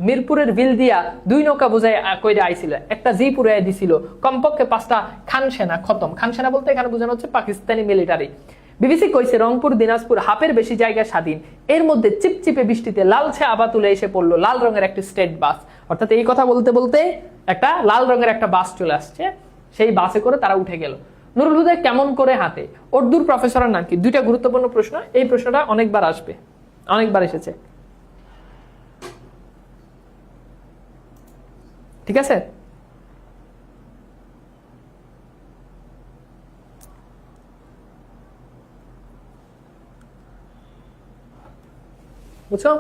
মিরপুরের বিল দিয়া 2 নৌকা বোঝাই কইরে আইছিল, একটা জিপ উড়াই দিছিল, কমপক্ষে 5টা খান সেনা খতম। খান সেনা বলতে এখানে বোঝানো হচ্ছে পাকিস্তানি মিলিটারি। বিবিসি কইছে রংপুর দিনাজপুর হাফের বেশি জায়গা স্বাধীন। এর মধ্যে চিপচিপে বৃষ্টিতে লালচে আবা তুলে এসে পড়লো লাল রঙের একটি স্টেট বাস। অর্থাৎ এই কথা বলতে বলতে একটা লাল রঙের একটা বাস চলে আসছে, সেই বাসে করে তারা উঠে গেল। নুরুল হুদা কেমন করে হাঁটে? উর্দুর প্রফেসরের নাম কি? 2টা গুরুত্বপূর্ণ প্রশ্ন, এই প্রশ্নটা অনেকবার আসবে, অনেকবার এসেছে। ঠিক আছে, বুঝছো?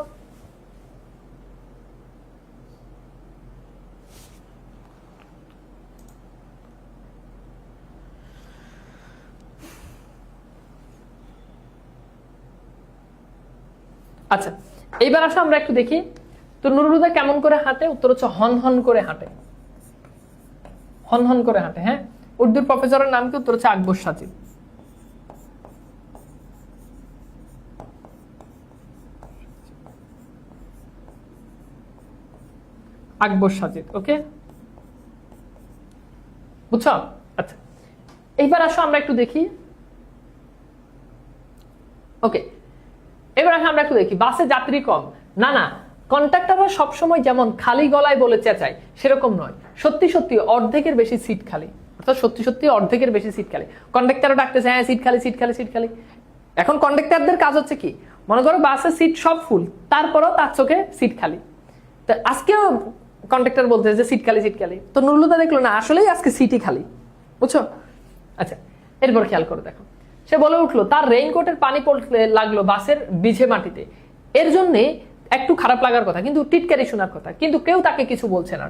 আচ্ছা, এইবার আসো আমরা একটু দেখি তো নুরুল হুদা কেমন করে হাঁটে। উত্তর হচ্ছে হনহন করে হাঁটে, হনহন করে হাঁটে। হ্যাঁ, উর্দুর প্রফেসরের নাম কি? উত্তর হচ্ছে আকবর সাজিদ। আকবর সাজিদ, ওকে, বুঝছো? আচ্ছা, এইবার আসো আমরা একটু দেখি। ওকে, এবার আসো আমরা একটু দেখি বাসে যাত্রী কম। না, কন্ডাক্টররা সবসময় যেমন খালি গলায় বলে চেঁচায় সেরকম নয়, সত্যি সত্যি অর্ধেকের বেশি সিট খালি, অর্থাৎ সত্যি সত্যি অর্ধেকের বেশি সিট খালি। কন্ডাক্টরও ডাকতেছে, হ্যাঁ সিট খালি, সিট খালি, সিট খালি। এখন কন্ডাক্টরদের কাজ হচ্ছে কি, মনে করো বাসের সিট সব ফুল, তারপরও তার চোখে সিট খালি। তো আজকেও কন্ডাক্টর বলতে যে সিট খালি, সিট খালি। তো নুরুল হুদা দেখলো না, আসলেই আজকে সিটই খালি, বুঝছো? আচ্ছা, এরপর খেয়াল করে দেখো, সে বলে উঠলো তার রেইনকোটের পানি পড়তে লাগলো বাসের বিঝে মাটিতে। এর জন্যে একটু খারাপ লাগার কথা, কিন্তু টিটকারি শোনার কথা, কিন্তু কেউ তাকে কিছু বলছে না।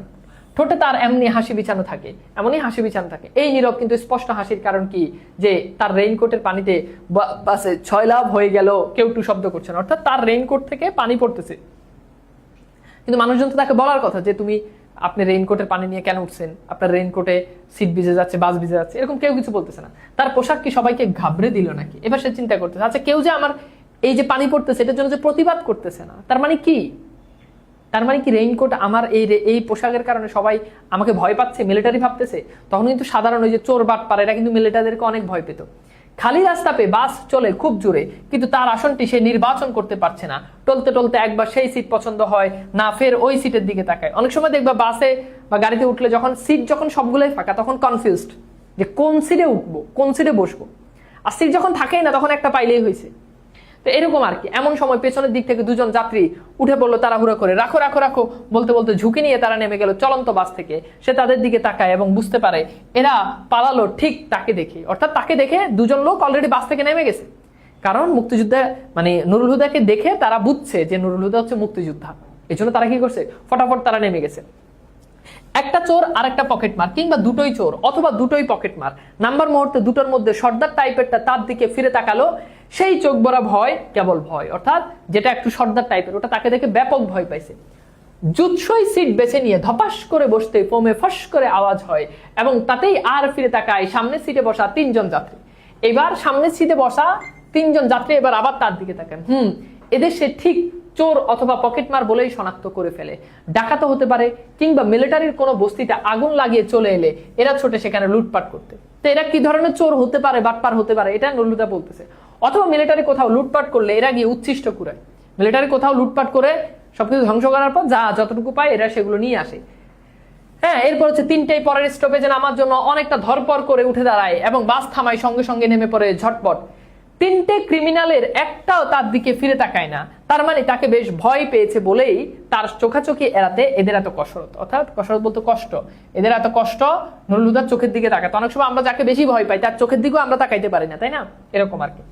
ঠোঁটে তার এমনই হাসি বিছানো থাকে, এমনই হাসি বিছানো থাকে। এই নীরব কিন্তু স্পষ্ট হাসির কারণ কি, যে তার রেইনকোটের পানিতে বাসে 6 লাভ হয়ে গেল, কেউ টু শব্দ করছে না, অর্থাৎ তার রেইনকোট থেকে পানি পড়তেছে। কিন্তু মানুষজন তো তাকে বলার কথা যে আপনি রেইনকোটের পানি নিয়ে কেন উঠছেন, আপনার রেইনকোটে সিট ভিজে যাচ্ছে, বাস ভিজে যাচ্ছে, এরকম কেউ কিছু বলতেছে না। তার পোশাক কি সবাইকে ঘাবড়ে দিল নাকি? এবার সে চিন্তা করতেছে, আচ্ছা কেউ যে আমার এই যে পানি পড়তেছে এটার জন্য যে প্রতিবাদ করতেছে না, তার মানে কি? তার মানে কি রেইনকোট আমার এই পোশাকের কারণে সবাই আমাকে ভয় পাচ্ছে, মিলিটারি ভাবতেছে? তখন কিন্তু সাধারণ ওই যে চোর বাটপার এরা কিন্তু মিলিটারিদেরকে অনেক ভয় পেত। খালি রাস্তা পেয়ে বাস চলে খুব জোরে, কিন্তু তার আসনটি সে নির্বাচন করতে পারছে না। টলতে টলতে একবার সেই সিট পছন্দ হয় না, ফের ওই সিটের দিকে তাকায়। অনেক সময় দেখবা বাসে বা গাড়িতে উঠলে সিট যখন সবগুলোই ফাঁকা, তখন কনফিউজড যে কোন সিটে উঠবো, কোন সিটে বসবো। আর সিট যখন থাকেই না, তখন একটা পাইলেই হয়েছে। তো এরকম আর কি। এমন সময় পেছনের দিক থেকে 2জন যাত্রী উঠে পড়লো তাড়াহুড়ো করে। রাখো রাখো রাখো বলতে বলতে ঝুঁকি নিয়ে তারা নেমে গেল চলন্ত বাস থেকে। সে তাদের দিকে তাকায় এবং বুঝতে পারে এরা পালালো ঠিক তাকে দেখে, অর্থাৎ তাকে দেখে 2জন লোক অলরেডি বাস থেকে নেমে গেছে। কারণ মুক্তিযোদ্ধা মানে নুরুল হুদাকে দেখে তারা বুঝছে যে নুরুল হুদা হচ্ছে মুক্তিযোদ্ধা, এই জন্য তারা কি করছে, ফটাফট তারা নেমে গেছে। একটা চোর আর একটা পকেটমার, কিংবা দুটোই চোর অথবা দুটোই পকেটমার। নাম্বার মুহূর্তে দুটোর মধ্যে সর্দার টাইপেরটা তার দিকে ফিরে তাকালো। সেই চোখ ভরা ভয় কেবল ভয়, অর্থাৎ যেটা একটু সর্দার টাইপের ওটা তাকে দেখে ব্যাপক ভয় পাইছে। জুৎসই সিট বেছে নিয়ে ধপাস করে বসতে ফোমে ফস করে আওয়াজ হয় এবং তাতেই আর ফিরে তাকায় সামনের সিটে বসা 3জন যাত্রী। এবার সামনের সিটে বসা তিনজন যাত্রী এবার আবার তার দিকে তাকান। এদের সে ঠিক চোর অথবা পকেটমার বলেই শনাক্ত করে ফেলে। ডাকাত হতে পারে, কিংবা মিলিটারির কোনো বস্তিতে আগুন লাগিয়ে চলে এলে এরা ছোটে সেখানে লুটপাট করতে। তো এরা কি ধরনের চোর হতে পারে, বাটপার হতে পারে, এটা নুরুলহুদা বলতেছে। অথবা মিলিটারি কোথাও লুটপাট করলে এরা গিয়ে উচ্ছিষ্ট কুড়ায়। মিলিটারি কোথাও লুটপাট করে সবকিছু ধ্বংস করার পর যতটুকু পায় এরা সেগুলো নিয়ে আসে। হ্যাঁ, এরপর হচ্ছে তিনটেই পরের স্টপেজে নামার জন্য অনেকটা ধরপর করে উঠে দাঁড়ায় এবং বাস থামায়, সঙ্গে সঙ্গে নেমে পড়ে ঝটপট। তিনটে ক্রিমিনালের একটাও তার দিকে ফিরে তাকায় না, তার মানে তাকে বেশ ভয় পেয়েছে বলেই তার চোখাচোখি এড়াতে এদের এত কসরত, অর্থাৎ কসরত বলতে কষ্ট, এদের এত কষ্ট নুরুলহুদার চোখের দিকে তাকাতে। অনেক সময় আমরা যাকে বেশি ভয় পাই তার চোখের দিকেও আমরা তাকাইতে পারি না, তাই না? এরকম আর কি।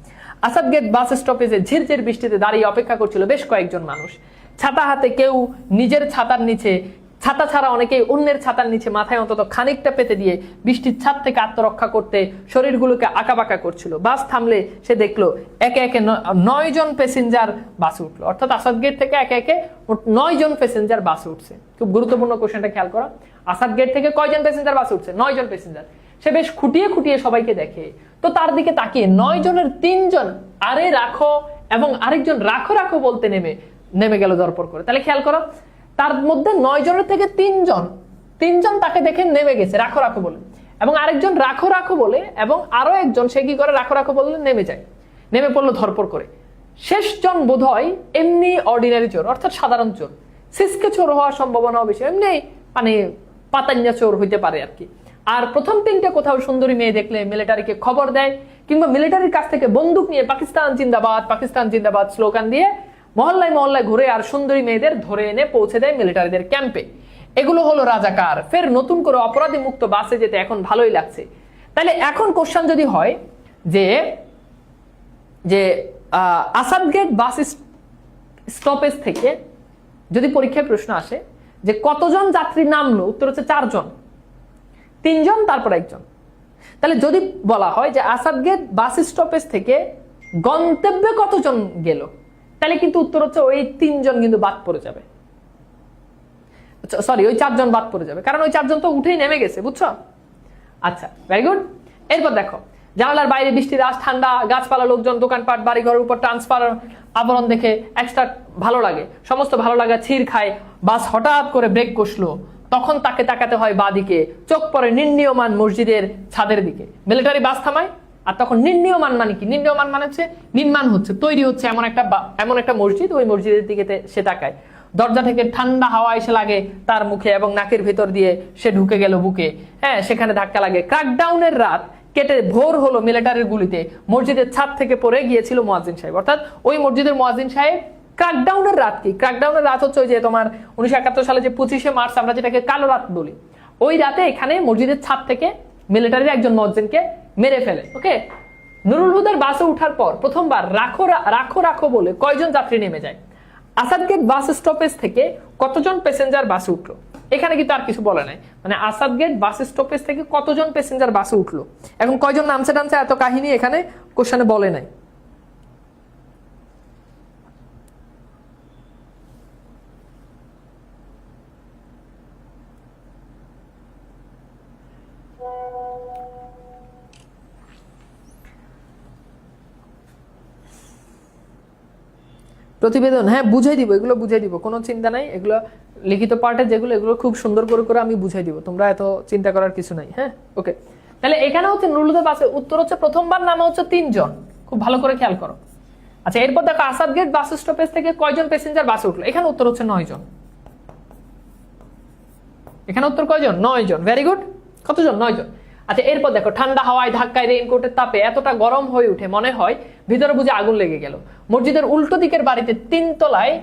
আসাদ গেট বাস স্টপেজে ঝিরঝির বৃষ্টিতে দাঁড়িয়ে অপেক্ষা করছিল বেশ কয়েকজন মানুষ। ছাতা হাতে, কেউ নিজের ছাতার নিচে, ছাতা ছাড়া অনেকেই অন্যের ছাতার নিচে মাথায় অন্তত খানিকটা পেতে দিয়ে বৃষ্টির ছাদ থেকে আত্মরক্ষা করতে শরীরগুলোকে আঁকাবাঁকা করছিল। বাস থামলে সে দেখলো একে একে 9 জন প্যাসেঞ্জার বাসে উঠলো, অর্থাৎ আসাদ গেট থেকে একে একে 9 জন প্যাসেঞ্জার বাসে উঠছে। খুব গুরুত্বপূর্ণ কোশ্চেনটা খেয়াল করো, আসাদ গেট থেকে কয়জন প্যাসেঞ্জার বাসে উঠছে? 9 জন প্যাসেঞ্জার। সে বেশ খুঁটিয়ে খুঁটিয়ে সবাইকে দেখে, তো তার দিকে তাকিয়ে 9 জনের 3 জন আরে রাখো এবং আরেকজন রাখো রাখো বলতে নেমে গেল দরপর করে। তাহলে খেয়াল করো, তার মধ্যে 9 জনের থেকে 3 জন তাকে দেখে নেমে গেছে রাখো রাখো বলে, এবং আরেকজন রাখো রাখো বলে, এবং আরো একজন সে কি করে রাখো রাখো বললে নেমে পড়লো ধরপর করে। শেষ জন বোধহয় এমনি অর্ডিনারি চোর, অর্থাৎ সাধারণ চোর, সিসকে চোর হওয়ার সম্ভাবনাও বেশি, এমনি মানে পাতান্যা চোর হইতে পারে আর কি। আর প্রথম তিনটে কোথাও সুন্দরী মেয়ে দেখলে মিলিটারিকে খবর দেয়, কিংবা মিলিটারির কাছ থেকে বন্দুক নিয়ে পাকিস্তান জিন্দাবাদ পাকিস্তান জিন্দাবাদ স্লোগান দিয়ে মহল্লায় মহল্লায় ঘুরে আর সুন্দরী মেয়েদের ধরে এনে পৌঁছে দেয় মিলিটারিদের ক্যাম্পে। এগুলো হলো রাজাকার। ফের নতুন করে অপরাধী মুক্ত বাসে যেতে এখন ভালোই লাগছে। তাহলে এখন কোশ্চেন যদি হয় যে আসাদ গেট বাস স্টপেজ থেকে যদি পরীক্ষায় প্রশ্ন আসে যে কতজন যাত্রী নামলো, উত্তর হচ্ছে 4 জন, 3 জন তারপর 1 জন। তাহলে যদি বলা হয় যে আসাদ গেট বাস স্টপেজ থেকে গন্তব্যে কতজন গেল, তাহলে কিন্তু উত্তর হচ্ছে ওই 3 জন কিন্তু বাদ পড়ে যাবে, সরি ওই 4 জন বাদ পড়ে যাবে, কারণ ওই 4 জন তো উঠেই নেমে গেছে, বুঝছো? আচ্ছা, ভেরি গুড। এরপর দেখো, জানালার বাইরে বৃষ্টির রাশ, ঠান্ডা, গাছপালা, লোকজন, দোকানপাট, বাড়ি ঘরের উপর ট্রান্সফার আবরণ দেখে এক্সট্রা ভালো লাগে। সমস্ত ভালো লাগা ছিঁড় খায়। বাস হঠাৎ করে ব্রেক কষলো, তখন তাকে তাকাতে হয় বাদিকে, চোখ পড়ে নির্ণীয়মান মসজিদের ছাদের দিকে। মিলিটারি বাস থামায়, আর তখন নির্ণীয়মান মানে কি? নির্ণীয়মান মানে হচ্ছে নির্মাণ হচ্ছে, তৈরি হচ্ছে এমন একটা মসজিদ, ওই মসজিদের দিকে সে তাকায়। দরজা থেকে ঠান্ডা হাওয়া এসে লাগে তার মুখে এবং নাকের ভেতর দিয়ে সে ঢুকে গেল বুকে। হ্যাঁ, সেখানে ধাক্কা লাগে। ক্র্যাকডাউনের রাত কেটে ভোর হলো মিলিটারির গুলিতে। মসজিদের ছাদ থেকে পড়ে গিয়েছিল মুয়াজ্জিন সাহেব, অর্থাৎ ওই মসজিদের মুয়াজ্জিন সাহেব। ক্র্যাকডাউনের রাত কি? ক্র্যাকডাউনের রাত হচ্ছে ওই যে তোমার 1971 সালে যে 25শে মার্চ আমরা যেটাকে কালো রাত বলি, ওই রাতে এখানে মসজিদের ছাদ থেকে মিলিটারির একজন মুয়াজ্জিনকে মেরে ফেলে। ওকে, নুরুলহুদার বাসে ওঠার পর প্রথমবার রাখো রাখো রাখো বলে কয়জন যাত্রী নেমে যায়? আসাদ গেট বাস স্টপেজ থেকে কতজন প্যাসেঞ্জার বাসে উঠলো? এখানে কিন্তু আর কিছু বলে নাই, মানে আসাদ গেট বাস স্টপেজ থেকে কতজন প্যাসেঞ্জার বাসে উঠলো, এখন কয়জন নামছে টামছে এত কাহিনী এখানে কোশ্চেনে বলে নাই। প্রতিবেদন, হ্যাঁ বুঝাই দিব, এগুলো বুঝাই দিব, কোনো চিন্তা নাই। এগুলো লিখিত পার্টে যেগুলো, এগুলো খুব সুন্দর করে আমি বুঝাই দিব, তোমরা এত চিন্তা করার কিছু নাই। হ্যাঁ, ওকে। তাহলে এখানে হচ্ছে নুরুলহুদার বাসে উত্তর হচ্ছে প্রথমবার নামা হচ্ছে 3 জন, খুব ভালো করে খেয়াল করো। আচ্ছা, এরপর দেখো আসাদ গেট বাস স্টপেজ থেকে কয়জন প্যাসেঞ্জার বাসে উঠলো? এখানে উত্তর হচ্ছে 9 জন। এখানে উত্তর কয়জন? 9 জন। Very good. কতজন? 9 জন। আচ্ছা, এরপর দেখো ঠান্ডা হাওয়ায় ধাক্কায় রেইনকোটের তাপে এতটা গরম হয়ে উঠে মনে হয় ভিতরে বুঝে আগুন লেগে গেল। মসজিদের উল্টো দিকের বাড়িতে 3 তলায়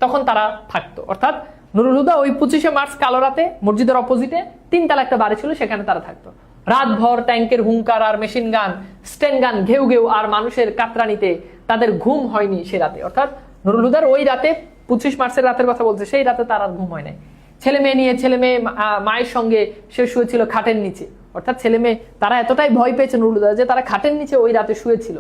তখন তারা থাকতো, অর্থাৎ নুরুলহুদা ওই 25শে মার্চ কালো রাতে মসজিদের অপোজিটে 3 তলা একটা বাড়ি ছিল, সেখানে তারা থাকতো। রাতভর ট্যাঙ্কের হুঙ্কার আর মেশিন গান, স্টেন গান, ঘেউ ঘেউ আর মানুষের কাতরানিতে তাদের ঘুম হয়নি সে রাতে, অর্থাৎ নুরুলহুদার ওই রাতে 25 মার্চের রাতের কথা বলছে, সেই রাতে তার আর ঘুম হয় নাই। ছেলে মেয়ে মায়ের সঙ্গে সে শুয়েছিল খাটের নিচে, অর্থাৎ ছেলে মেয়ে তারা এতটাই ভয় পেয়েছে নুরুলহুদা যে তারা খাটের নিচে ওই রাতে শুয়েছিল।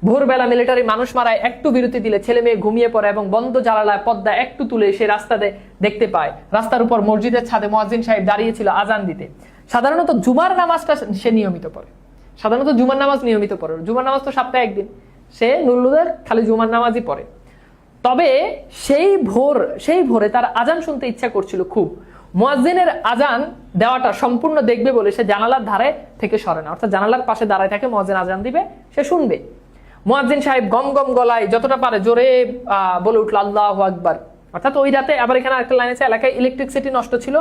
ভোরবেলা মিলিটারি মানুষ মারায় একটু বিরতি দিলে ছেলে মেয়ে ঘুমিয়ে পড়ে এবং বন্ধ জানালায় পর্দা একটু তুলে সে রাস্তাতে দেখতে পায় রাস্তার উপর মসজিদের ছাদে মুয়াজ্জিন সাহেব দাঁড়িয়েছিল আজান দিতে। সাধারণত জুমার নামাজটা সে নিয়মিত পড়ে, সাধারণত জুমার নামাজ নিয়মিত পড়ে, জুমার নামাজ তো সপ্তাহে একদিন, সে নুরুল হুদার খালি জুমার নামাজই পড়ে। তবে সেই ভোরে তার আজান শুনতে ইচ্ছা করছিল খুব। মুয়াজ্জিনের আজান দেওয়াটা সম্পূর্ণ দেখবে বলে সে জানালার ধারে থেকে সরে না, অর্থাৎ জানালার পাশে দাঁড়ায় থাকে, মুয়াজ্জিন আজান দিবে, সে শুনবে। মুয়াজ্জিন সাহেব গম গম গলায় যতটা পারে জোরে বলে উঠল আল্লাহু আকবার। অর্থাৎ ওই রাতে আবার এখানে আরেকটা লাইন আছে, এলাকায় ইলেকট্রিসিটি নষ্ট ছিল,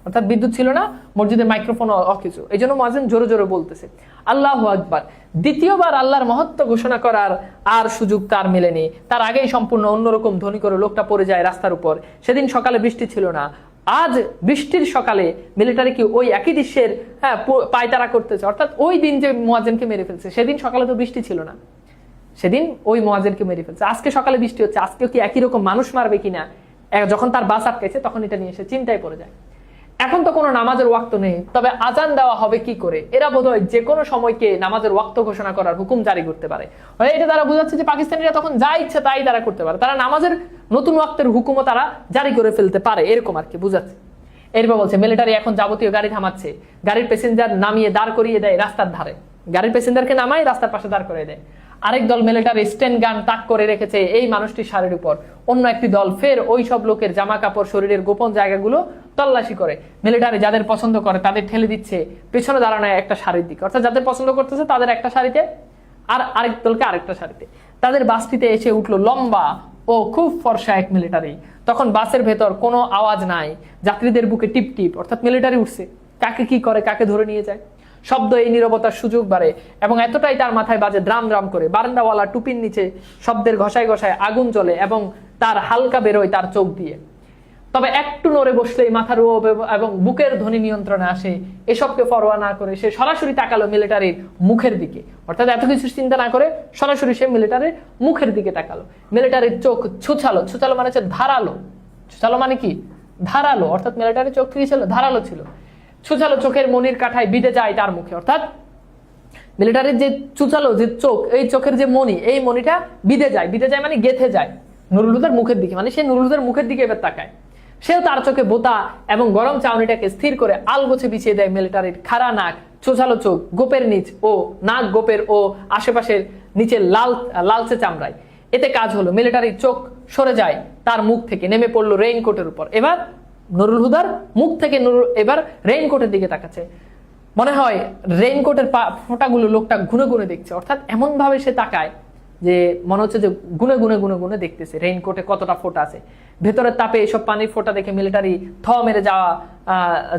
অর্থাৎ বিদ্যুৎ ছিল না, মসজিদের মাইক্রোফোন অকিছু, এই জন্য মুয়াজ্জিন জোরে জোরে বলতেছে আল্লাহু আকবার। দ্বিতীয়বার আল্লাহর মহত্ব ঘোষণা করার আর সুযোগ তার মেলেনি, তার আগেই সম্পূর্ণ অন্যরকম ধ্বনি করে লোকটা পড়ে যায় রাস্তার উপর। সেদিন সকালে বৃষ্টি ছিল না, আজ বৃষ্টির সকালে মিলিটারি কি ওই একই দৃশ্যের পায়তারা করতেছে, অর্থাৎ ওই দিন যে মুয়াজ্জিনকে মেরে ফেলছে সেদিন সকালে তো বৃষ্টি ছিল না, সেদিন ওই মুয়াজ্জিনকে মেরে ফেলছে, আজকে সকালে বৃষ্টি হচ্ছে, আজকেও কি একই রকম মানুষ মারবে কিনা। যখন তার বাস আটকাইছে তখন এটা নিয়ে এসে চিন্তায় পড়ে যায়। এখন তো কোনো নামাজের ওয়াক্ত নেই, তবে আজান দেওয়া হবে কি করে? এরা বোধহয় যে কোনো সময়কে নামাজের ওয়াক্ত ঘোষণা করার হুকুম জারি করতে পারে। এটা তারা বোঝাচ্ছে যে পাকিস্তানিরা তখন যা ইচ্ছে তাই তারা করতে পারে, তারা নামাজের নতুন ওয়াক্তের হুকুমও তারা জারি করে ফেলতে পারে, এরকম আর কি বুঝাচ্ছে। এরপর বলছে মিলিটারি এখন যাবতীয় গাড়ি থামাচ্ছে, গাড়ির প্যাসেঞ্জার নামিয়ে দাঁড় করিয়ে দেয় রাস্তার ধারে, গাড়ির প্যাসেঞ্জারকে নামায় রাস্তার পাশে দাঁড় করিয়ে দেয়। আরেক দল মিলিটারি স্ট্যান্ড গান তাক করে রেখেছে এই মানুষটির শাড়ির উপর। অন্য একটি দল ফের ওই সব লোকের জামা কাপড়, শরীরের গোপন জায়গাগুলো তল্লাশি করে। মিলিটারি যাদের পছন্দ করে তাদের ঠেলে দিচ্ছে পেছনে দাঁড়ানো একটা শাড়ির দিকে, অর্থাৎ যাদের পছন্দ করতেছে তাদের একটা শাড়িতে আর আরেক দলকে আরেকটা শাড়িতে। তাদের বাসটিতে এসে উঠলো লম্বা ও খুব ফর্সা এক মিলিটারি। তখন বাসের ভেতর কোনো আওয়াজ নাই, যাত্রীদের বুকে টিপ টিপ, অর্থাৎ মিলিটারি উঠছে, কাকে কি করে কাকে ধরে নিয়ে যায়। শব্দ এই নীরবতার সুযোগ বাড়ে এবং এতটাই তার মাথায় বাজে দ্রাম দ্রাম করে। বারান্দাওয়ালা টুপির নিচে শব্দের ঘষায় ঘষায় আগুন জ্বলে এবং তার হালকা বেরোয় তার চোখ দিয়ে। তবে একটু নড়ে বসলেই মাথার এবং বুকের ধ্বনি নিয়ন্ত্রণে আসে। এসবকে পরোয়া না করে সে সরাসরি তাকালো মিলিটারির মুখের দিকে, অর্থাৎ এত কিছু চিন্তা না করে সরাসরি সে মিলিটারির মুখের দিকে তাকালো। মিলিটারির চোখ ছুছালো, ছুছালো মানে হচ্ছে ধারালো, ছুছালো মানে কি ধারালো, অর্থাৎ মিলিটারির চোখ কি ছিল ধারালো ছিল। ছুছালো চোখের মনির কাঠায় বিঁধে যায় তার মুখে, অর্থাৎ মিলিটারির যে ছুছালো যে চোখ, এই চোখের যে মনি, এই মনিটা বিঁধে যায়, বিঁধে যায় মানে গেথে যায় নুরুল হুদার মুখের দিকে, মানে সে নুরুল হুদার মুখের দিকে এবার তাকায়। সেও তার চোখে বোতা এবং গরম চাউনিটাকে স্থির করে আলগোছে বিছিয়ে দেয় মিলিটারির খাড়া নাক, ছুছালো চোখ, গোপের নিচ ও নাক, গোপের ও আশেপাশের নিচে লালচে চামড়ায়। এতে কাজ হলো, মিলিটারির চোখ সরে যায় তার মুখ থেকে, নেমে পড়লো রেইনকোটের উপর। এবার নুরুল হুদার মুখ থেকে এবার রেইনকোটের দিকে তাকাচ্ছে, মনে হয় রেইনকোটের ফোঁটাগুলো লোকটা গুনে গুনে দেখছে, অর্থাৎ এমন ভাবে সে তাকায় যে মনে হচ্ছে যে গুনে গুনে গুনে গুনে দেখতেছে রেইনকোটে কতটা ফোঁটা আছে। ভেতরের তাপে এসব পানির ফোঁটা দেখে মিলিটারি থ মেরে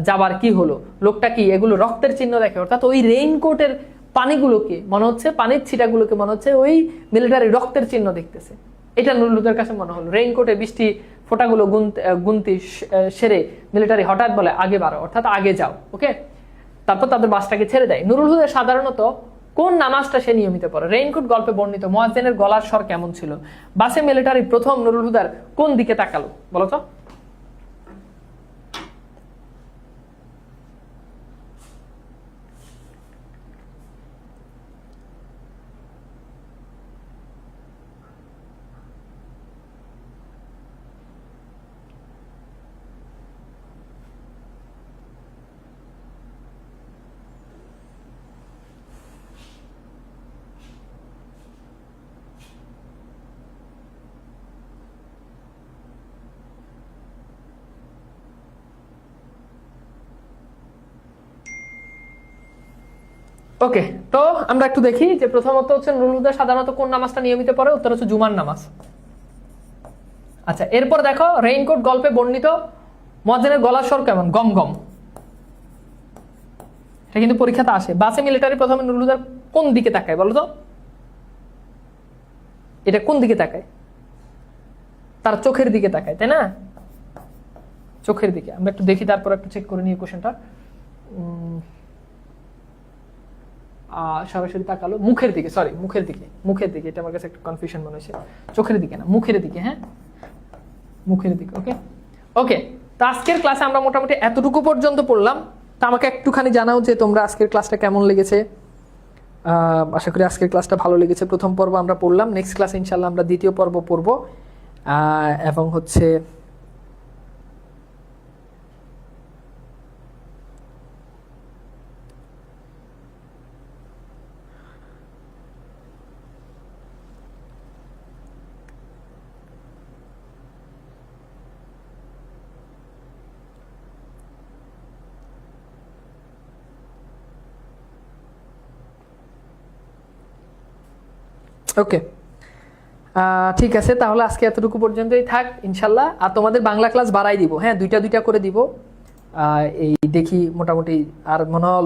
যাবার কি হলো, লোকটা কি এগুলো রক্তের চিহ্ন দেখে, অর্থাৎ ওই রেইনকোটের পানিগুলোকে মনে হচ্ছে, পানির ছিটাগুলোকে মনে হচ্ছে ওই মিলিটারি রক্তের চিহ্ন দেখতেছে। এটা নুরুল হুদার কাছে মনে হলো। রেইনকোটে বৃষ্টি ফোঁটাগুলো গুনতি সেরে মিলিটারি হঠাৎ বলে আগে বাড়ো, অর্থাৎ আগে যাও, ওকে। তারপর তাদের বাসটাকে ছেড়ে দেয়। নুরুল হুদা সাধারণত কোন নামাজটা সে নিয়মিত পড়ে? রেইনকোট গল্পে বর্ণিত মুয়াজ্জিনের গলার স্বর কেমন ছিল? বাসে মিলিটারি প্রথম নুরুল হুদার কোন দিকে তাকালো বলো তো? ওকে, তো আমরা একটু দেখি যে প্রথমত হচ্ছে নুরুল হুদা সাধারণত কোন নামাজটা নিয়মিত পড়ে। উত্তর হচ্ছে জুমার নামাজ। আচ্ছা, এরপর দেখো রেইনকোট গল্পে বর্ণিত মুয়াজ্জিনের গলার স্বর কেমন? গম গম। এটা কিন্তু পরীক্ষাতে আসে। বাসে মিলিটারি প্রথমে নুরুল হুদার কোন দিকে তাকায় বলো তো? এটা কোন দিকে তাকায়? তার চোখের দিকে তাকায়, তাই না? চোখের দিকে। আমরা একটু দেখি, তারপর একটু চেক করে নিই কোশ্চেনটা। সরাসরি তাকালো মুখের দিকে, সরি মুখের দিকে, মুখের দিকে, এটা আমার কাছে একটু কনফিউশন মনে হচ্ছে। চোখের দিকে না, মুখের দিকে। হ্যাঁ, মুখের দিকে। ওকে ওকে, তো আজকের ক্লাসে আমরা মোটামুটি এতটুকু পর্যন্ত পড়লাম। তা আমাকে একটুখানি জানাও যে তোমরা আজকের ক্লাসটা কেমন লেগেছে। আশা করি আজকের ক্লাসটা ভালো লেগেছে। প্রথম পর্ব আমরা পড়লাম, নেক্সট ক্লাসে ইনশাল্লাহ আমরা দ্বিতীয় পর্ব পড়বো এবং হচ্ছে ওকে, ঠিক আছে, তাহলে আজকে এতটুকু পর্যন্তই থাক ইনশাল্লাহ। আর তোমাদের বাংলা ক্লাস বাড়াই দিব, হ্যাঁ, দুইটা দুইটা করে দিব। এই দেখি মোটামুটি আর মনে হয়